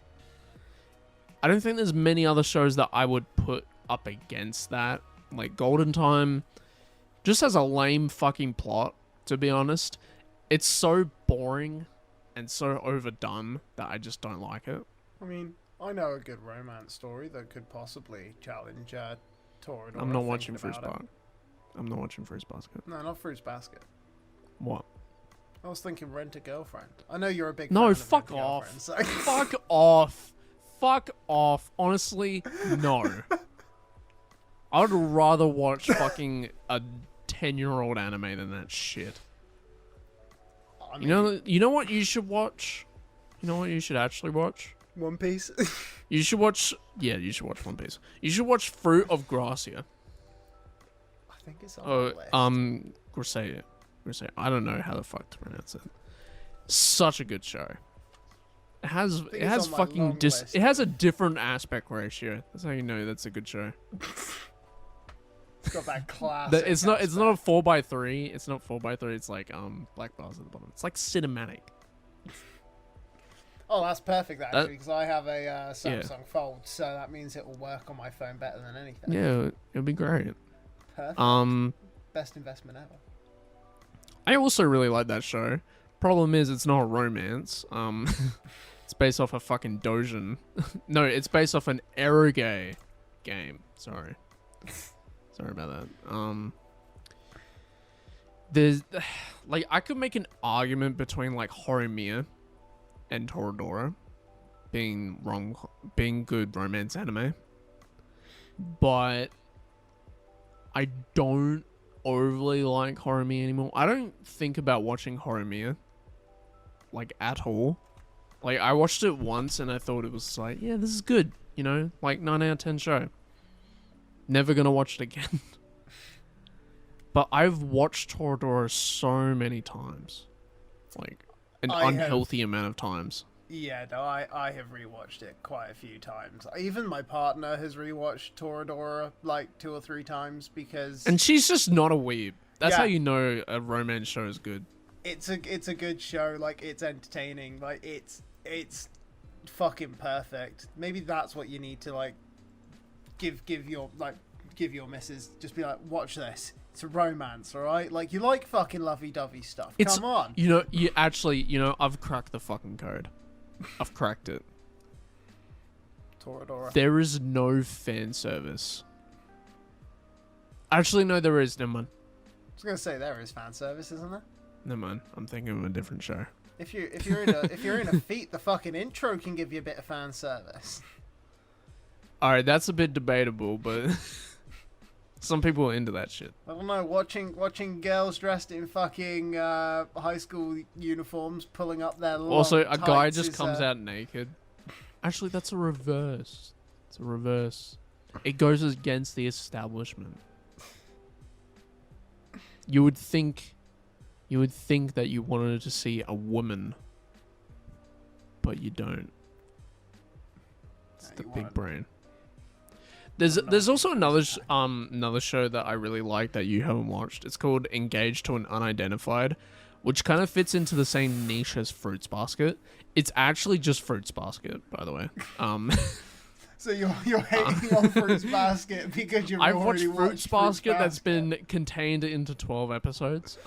there's many other shows that I would put up against that. Like, Golden Time just has a lame fucking plot, to be honest. It's so boring and so overdone that I just don't like it. I mean, I know a good romance story that could possibly challenge Toradora. I'm not watching Fruits Basket. I'm not watching Fruits Basket. No, not Fruits Basket. What? I was thinking Rent a Girlfriend. I know you're a big No, fan fuck of Rent a off. Girlfriend, so. Fuck off. Fuck off. Honestly, no. I would rather watch fucking a 10-year-old anime than that shit. I mean, You know what you should watch? You know what you should actually watch? One Piece. You should watch One Piece. You should watch Fruit of Gracia. I think it's on the list. Gracia. I don't know how the fuck to pronounce it. Such a good show. It has fucking it has a different aspect ratio. That's how you know that's a good show. It's got that classic. It's not a 4x3. It's not 4x3. It's like black bars at the bottom. It's like cinematic. Oh, that's perfect actually, because I have a Samsung Fold, so that means it will work on my phone better than anything. Yeah, it'll be great. Perfect. Best investment ever. I also really like that show. Problem is, it's not a romance. It's based off a fucking Dojin. No, it's based off an eroge game. Sorry about that. There's like, I could make an argument between like Horimiya and Toradora being good romance anime, but I don't overly like Horimiya anymore. I don't think about watching Horimiya like at all. Like, I watched it once and I thought it was like, yeah, this is good, you know, like 9 out of 10 show. Never gonna watch it again. But I've watched Toradora so many times, like an unhealthy amount of times. Yeah, no, I have rewatched it quite a few times. Even my partner has rewatched Toradora like 2 or 3 times because... And she's just not a weeb. That's how you know a romance show is good. It's a good show. Like, it's entertaining. Like, it's fucking perfect. Maybe that's what you need to like give your missus. Just be like, watch this. It's a romance, all right? Like, you like fucking lovey-dovey stuff. Come on. You know, I've cracked the fucking code. I've cracked it. Toradora. There is no fan service. Actually, no, there is. Never mind. I was gonna say there is fan service, isn't there? Never mind. I'm thinking of a different show. If you're in a feat, the fucking intro can give you a bit of fan service. All right, that's a bit debatable, but some people are into that shit. I don't know. Watching girls dressed in fucking high school uniforms pulling up their long Also, a guy just tights comes out naked. Actually, that's a reverse. It's a reverse. It goes against the establishment. You would think that you wanted to see a woman but you don't. It's the you big won't. brain. There's also another show that I really like that you haven't watched. It's called Engaged to an Unidentified, which kind of fits into the same niche as Fruits Basket. It's actually just Fruits Basket, by the way. So you're hating on Fruits Basket because you've I've watched already Fruits watched Basket that's been contained into 12 episodes.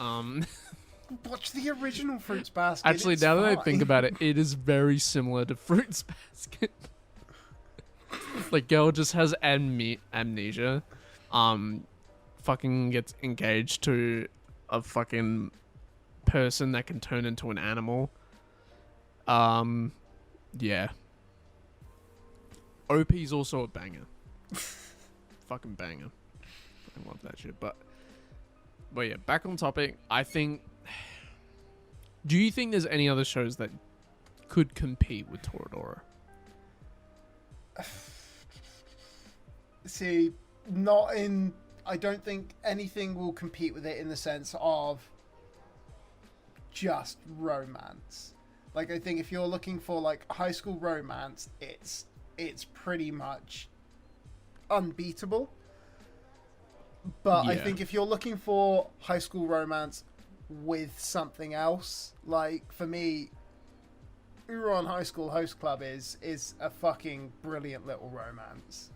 Watch the original Fruits Basket. Actually, it's now that I fine. think about it, it is very similar to Fruits Basket. Like, girl just has amnesia. Fucking gets engaged to a fucking person that can turn into an animal. Yeah. OP's also a banger. Fucking banger. I love that shit. But yeah, back on topic. I think. Do you think there's any other shows that could compete with Toradora? See, not in. I don't think anything will compete with it in the sense of just romance. Like, I think if you're looking for like high school romance, it's pretty much unbeatable. But I think if you're looking for high school romance with something else, like for me, Uron High School Host Club is a fucking brilliant little romance.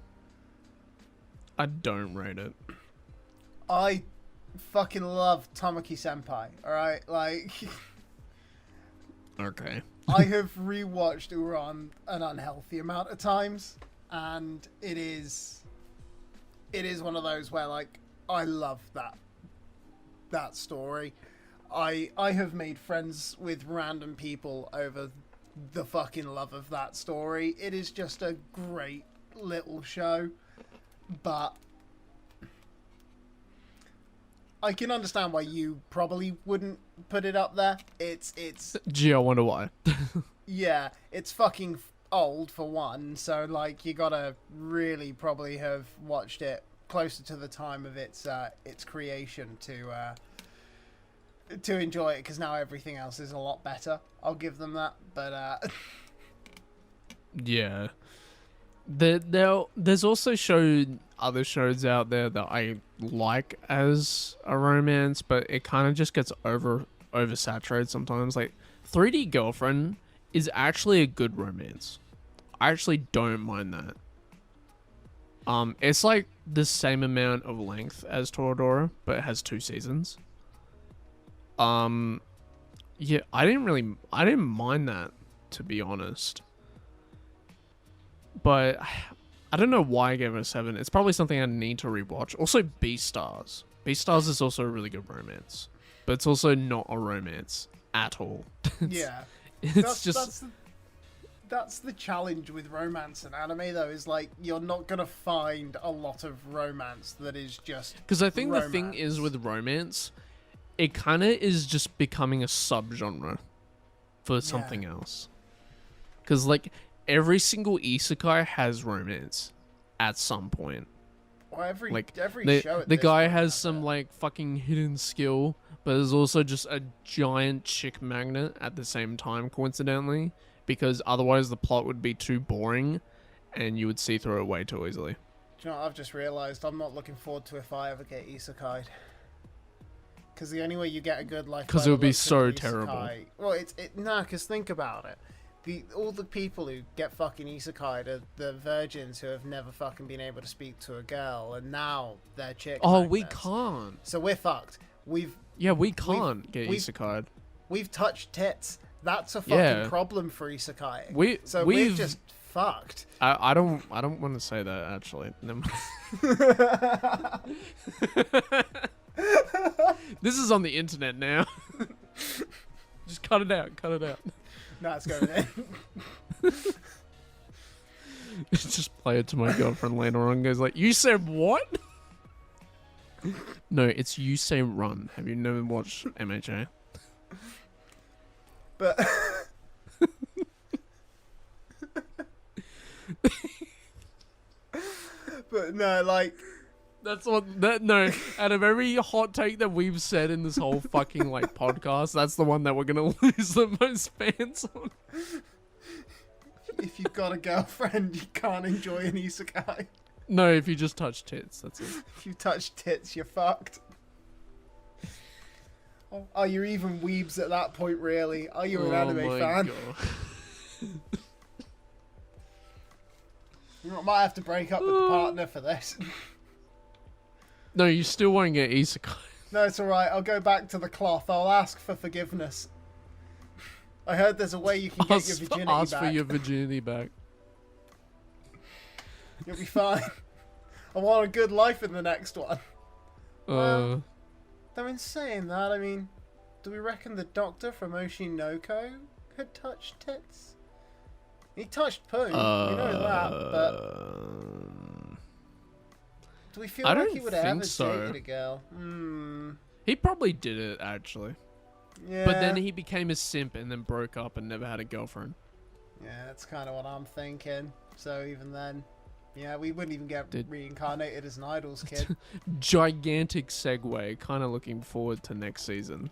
I don't rate it. I fucking love Tamaki Senpai, alright? Like, Okay. I have rewatched Uran an unhealthy amount of times, and it is one of those where, like, I love that story. I have made friends with random people over the fucking love of that story. It is just a great little show, but I can understand why you probably wouldn't put it up there. It's Gee, I wonder why. yeah, it's fucking old for one, so like you gotta really probably have watched it closer to the time of its creation to enjoy it, because now everything else is a lot better. I'll give them that, but Yeah. There's also other shows out there that I like as a romance, but it kind of just gets oversaturated sometimes. Like 3D Girlfriend is actually a good romance. I actually don't mind that. It's like the same amount of length as Toradora, but it has 2 seasons. Yeah, I didn't mind that, to be honest. But I don't know why I gave it a 7. It's probably something I need to rewatch. Also, Beastars. Beastars is also a really good romance, but it's also not a romance at all. yeah, that's the challenge with romance and anime, though, is like you're not gonna find a lot of romance that is just because I think romance. The thing is with romance, it kind of is just becoming a subgenre for something else. Because like every single isekai has romance at some point. Well, every the show at the this guy point has some like fucking hidden skill, but there's also just a giant chick magnet at the same time, coincidentally, because otherwise the plot would be too boring and you would see through it way too easily. Do you know what I've just realised? I'm not looking forward to if I ever get isekai'd. Because the only way you get a good life, because it would be so terrible. Well, because think about it. All the people who get fucking isekai'd are the virgins who have never fucking been able to speak to a girl, and now they're chick magnets. We can't. So we're fucked. We can't get isekai'd. We've touched tits. That's a fucking problem for isekai. We're just fucked. I don't want to say that, actually. This is on the internet now. Just cut it out. No, it's going in. Just play it to my girlfriend later on. Goes like, you said what? No, it's you say run. Have you never watched MHA? But but no, like that's what that no. Out of every hot take that we've said in this whole fucking like podcast, that's the one that we're gonna lose the most fans on. If you've got a girlfriend, you can't enjoy an isekai. No, if you just touch tits, that's it. If you touch tits, you're fucked. Are you even weebs at that point, really? Are you an anime fan? You might have to break up with the partner for this. No, you still won't get isekai. No, it's alright. I'll go back to the cloth. I'll ask for forgiveness. I heard there's a way you can get your virginity back. Ask for your virginity back. You'll be fine. I want a good life in the next one. I mean, saying that, I mean, do we reckon the doctor from Oshinoko had touched tits? He touched poo. We know that, but do we feel like he would have ever dated a girl? He probably did it, actually. Yeah. But then he became a simp and then broke up and never had a girlfriend. Yeah, that's kind of what I'm thinking. So even then, yeah, we wouldn't even get reincarnated as an Idols kid. Gigantic segue. Kind of looking forward to next season.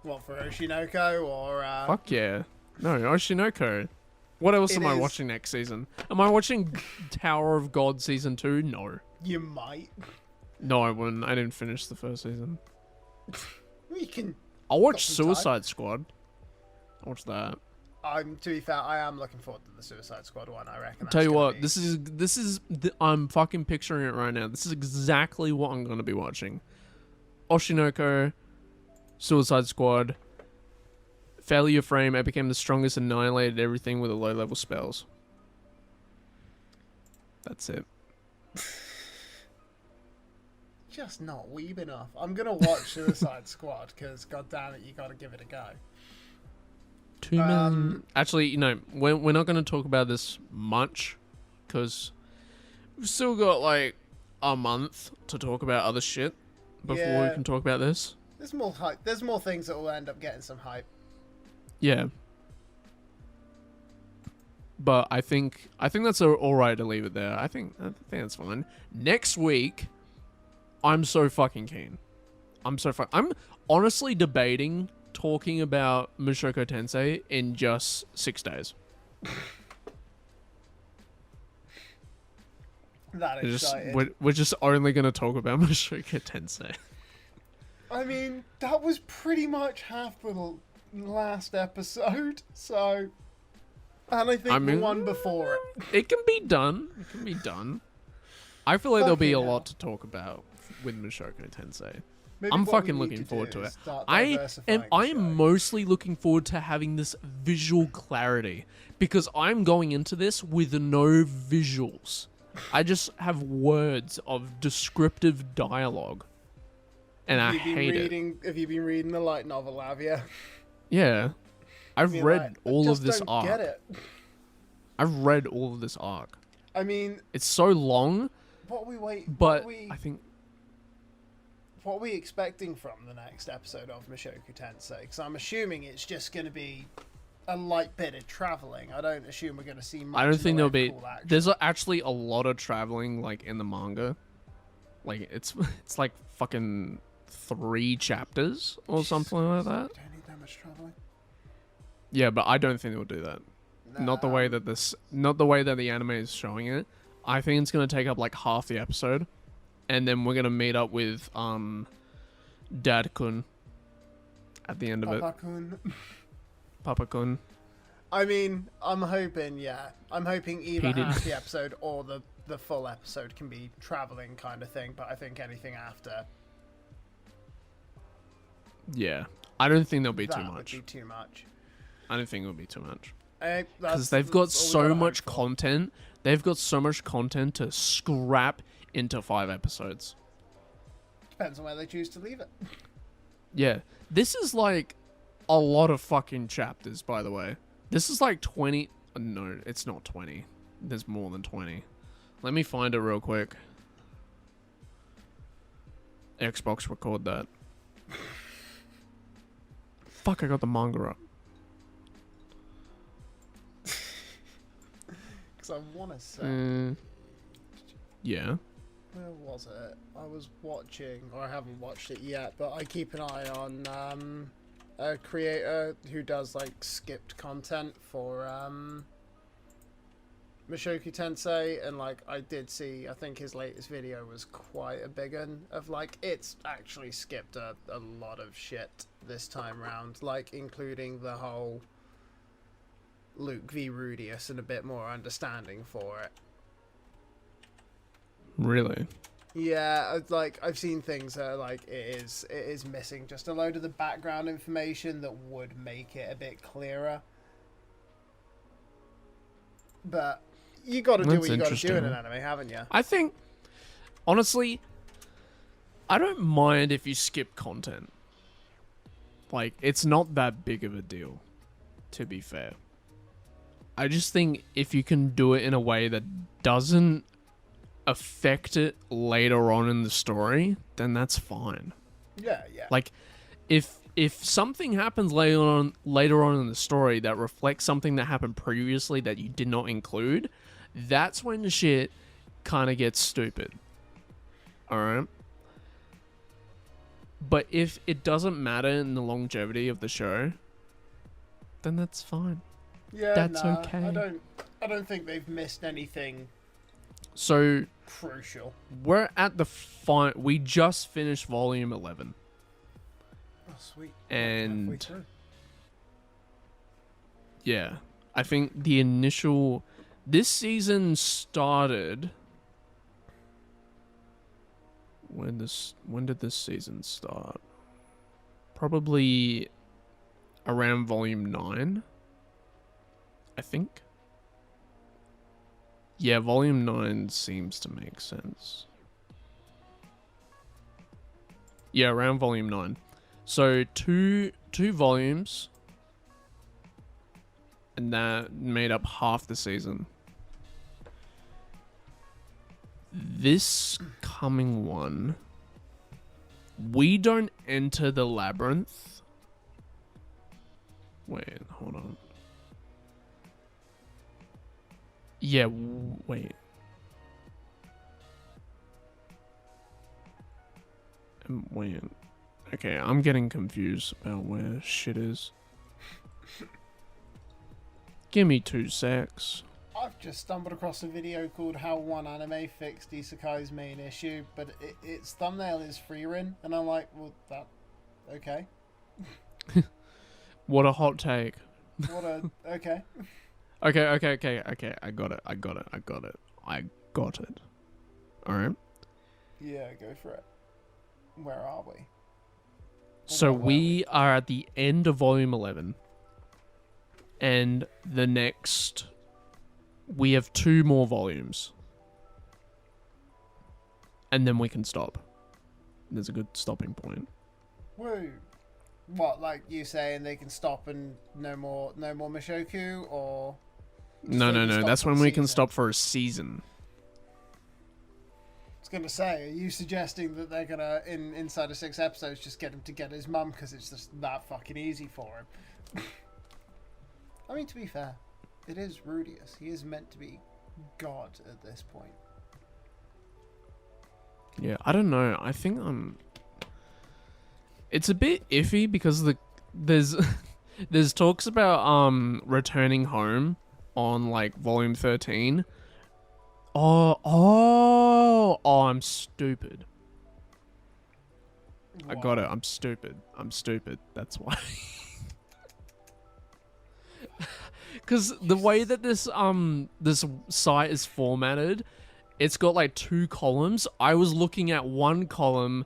What, for Oshinoko or... Fuck yeah. No, Oshinoko. What else am I watching next season? Am I watching Tower of God Season 2? No. You might. No, I wouldn't. I didn't finish the first season. You can... I'll watch Suicide Squad. I'll watch that. To be fair, I am looking forward to the Suicide Squad one, I reckon. Tell you what, I'm fucking picturing it right now. This is exactly what I'm going to be watching. Oshinoko, Suicide Squad, Failure Frame, I became the strongest, annihilated everything with a low-level spells. That's it. Just not weeb enough. I'm going to watch Suicide Squad, because goddammit, you got to give it a go. 2 million. Actually, you know, we're not going to talk about this much because we've still got like a month to talk about other shit before we can talk about this. There's more hype. There's more things that will end up getting some hype. Yeah. But I think that's all right to leave it there. I think that's fine. Next week, I'm so fucking keen. I'm honestly debating talking about Mushoku Tensei in just 6 days. That excited. We're just only going to talk about Mushoku Tensei. I mean, that was pretty much half the last episode, so... And I think the one before it. It can be done. It can be done. I feel like there'll be a lot to talk about with Mushoku Tensei. Maybe I'm fucking looking forward to it. I am mostly looking forward to having this visual clarity because I'm going into this with no visuals. I just have words of descriptive dialogue, and I hate it. Have you been reading the light novel, have you? Yeah, I've read all of this arc. Get it. I've read all of this arc. I mean, it's so long. I think. What are we expecting from the next episode of Mushoku Tensei? Because I'm assuming it's just going to be a light bit of traveling. I don't assume we're going to see much. I don't think there'll be. Cool action. There's actually a lot of traveling, like in the manga. Like it's like fucking 3 chapters or something like that. You don't need that much traveling. Yeah, but I don't think they'll do that. Nah. Not the way that the anime is showing it. I think it's going to take up like half the episode. And then we're going to meet up with Dad-kun at the end of it. Papa-kun. I mean, I'm hoping either half the episode or the full episode can be traveling kind of thing, but I think anything after... Yeah. I don't think there'll be too much. That would be too much. I don't think it'll be too much. Because they've got so much content. They've got so much content to scrap into 5 episodes. Depends on where they choose to leave it. Yeah. This is like a lot of fucking chapters, by the way. This is like 20... No, it's not 20. There's more than 20. Let me find it real quick. Xbox, record that. Fuck, I got the manga up. Because I want to say... yeah. Where was it? I was watching, or I haven't watched it yet, but I keep an eye on a creator who does like skipped content for Mushoku Tensei, and like I did see, I think his latest video was quite a big one of like it's actually skipped a lot of shit this time round, like including the whole Luke v Rudius and a bit more understanding for it. Really? Yeah, like I've seen things that are like it is missing just a load of the background information that would make it a bit clearer. But you got to do what you got to do in an anime, haven't you? I think, honestly, I don't mind if you skip content. Like, it's not that big of a deal, to be fair. I just think if you can do it in a way that doesn't affect it later on in the story, then that's fine. Yeah, yeah. Like, if something happens later on in the story that reflects something that happened previously that you did not include, that's when the shit kind of gets stupid. Alright? But if it doesn't matter in the longevity of the show, then that's fine. Yeah, that's nah, okay. I don't think they've missed anything so crucial. We're at the we just finished volume 11. Oh, sweet. And yeah, I think the initial this season started when did this season start? Probably around volume 9, I think. Yeah, volume 9 seems to make sense. Yeah, around volume 9. So two volumes, and that made up half the season. This coming one, we don't enter the labyrinth. Wait, hold on. Yeah, wait. Wait. Okay, I'm getting confused about where shit is. Give me 2 secs. I've just stumbled across a video called How One Anime Fixed Isekai's Main Issue, but its thumbnail is Freerin, and I'm like, well, that... okay. What a hot take. What a... okay. Okay. I got it. Alright. Yeah, go for it. Where are we? So we are at the end of volume 11. And the next... we have 2 more volumes. And then we can stop. There's a good stopping point. Woo! What, like you saying they can stop and no more Mushoku, or... No. That's when we can stop for a season. I was gonna say, are you suggesting that they're gonna, inside of 6 episodes, just get him to get his mum because it's just that fucking easy for him? I mean, to be fair, it is Rudius. He is meant to be God at this point. Yeah, I don't know. I think it's a bit iffy because there's talks about returning home on like volume 13. Oh, I'm stupid. What? I got it. I'm stupid. That's why. Because the way that this site is formatted, it's got like 2 columns. I was looking at one column,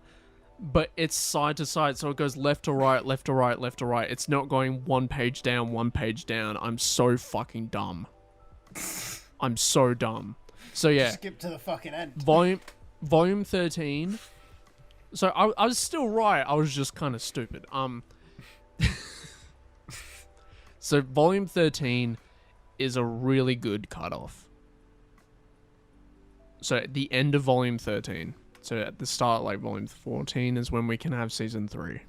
but it's side to side, so it goes left to right, left to right, left to right. It's not going one page down. I'm so fucking dumb. I'm so dumb. So yeah. Skip to the fucking end. Volume 13. So I was still right. I was just kind of stupid. So volume 13 is a really good cutoff. So at the end of volume 13, so at the start, like volume 14 is when we can have season 3.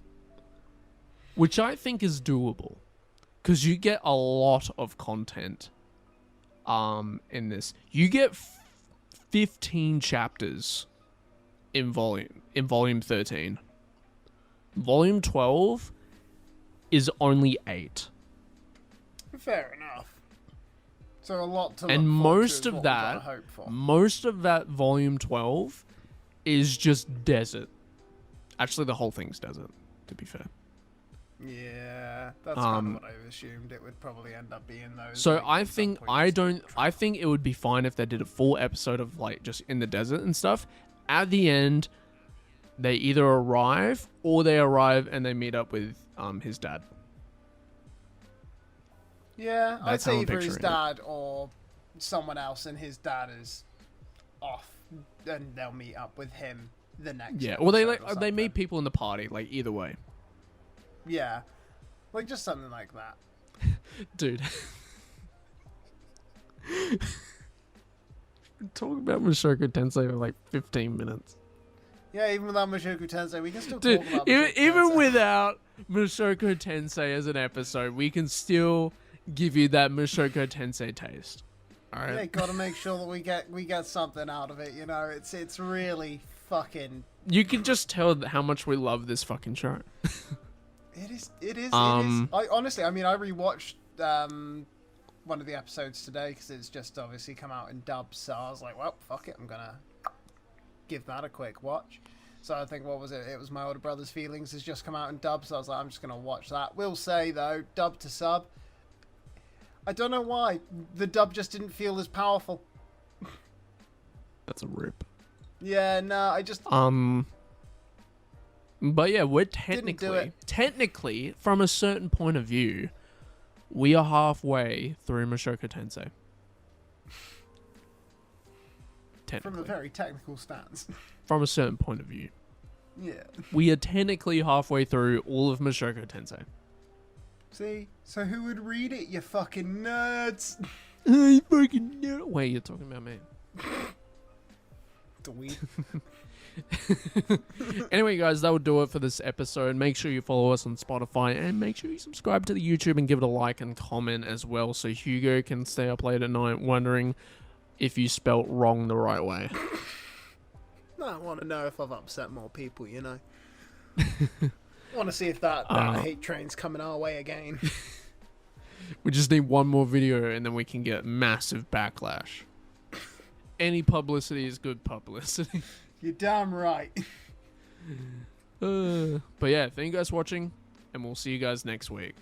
Which I think is doable. Because you get a lot of content in this. You get 15 chapters in volume 13. Volume 12 is only 8. Fair enough. So a lot to And look forward most to is of what we that, gotta hope for. most of that volume 12 is just desert. Actually, the whole thing's desert, to be fair. Yeah, that's kind of what I assumed it would probably end up being those. So like, I at some think point I think it would be fine if they did a full episode of like just in the desert and stuff. At the end, they either arrive or they arrive and they meet up with his dad. Yeah, I'd That's how say I'm either his picturing it. dad or someone else, and his dad is off, and they'll meet up with him the next. Yeah, or they episode or they meet something. people in the party. Like either way, Yeah, like just something like that. dude. Talking about Mushoku Tensei for like 15 minutes. Yeah, even without Mushoku Tensei, we can still Dude, talk about even, Mushoku even Tensei. without Mushoku Tensei as an episode, we can still give you that Mushoku Tensei taste. All right. Yeah, gotta make sure that we get something out of it. You know, it's really fucking. You can just tell how much we love this fucking show. It is. Um, I honestly, I mean, I rewatched one of the episodes today because it's just obviously come out in dubs. So I was like, well, fuck it, I'm gonna give that a quick watch. So I think, what was it? It was My Older Brother's Feelings has just come out in dub. So I was like, I'm just gonna watch that. Will say though, dub to sub. I don't know why the dub just didn't feel as powerful. That's a rip. Yeah, no, I just. But yeah, we're Didn't do technically, from a certain point of view, we are halfway through Mushoku Tensei. From a Technically. very technical stance. From a certain point of view. Yeah. We are technically halfway through all of Mushoku Tensei. See? So who would read it, you fucking nerds? I fucking know. Wait, you're talking about me. Dweeb. Anyway, guys, that would do it for this episode. Make sure you follow us on Spotify and make sure you subscribe to the YouTube and give it a like and comment as well so Hugo can stay up late at night wondering if you spelt wrong the right way. I want to know if I've upset more people, you know. I want to see if that hate train's coming our way again. We just need one more video and then we can get massive backlash. Any publicity is good publicity. You're damn right. But yeah, thank you guys for watching and we'll see you guys next week.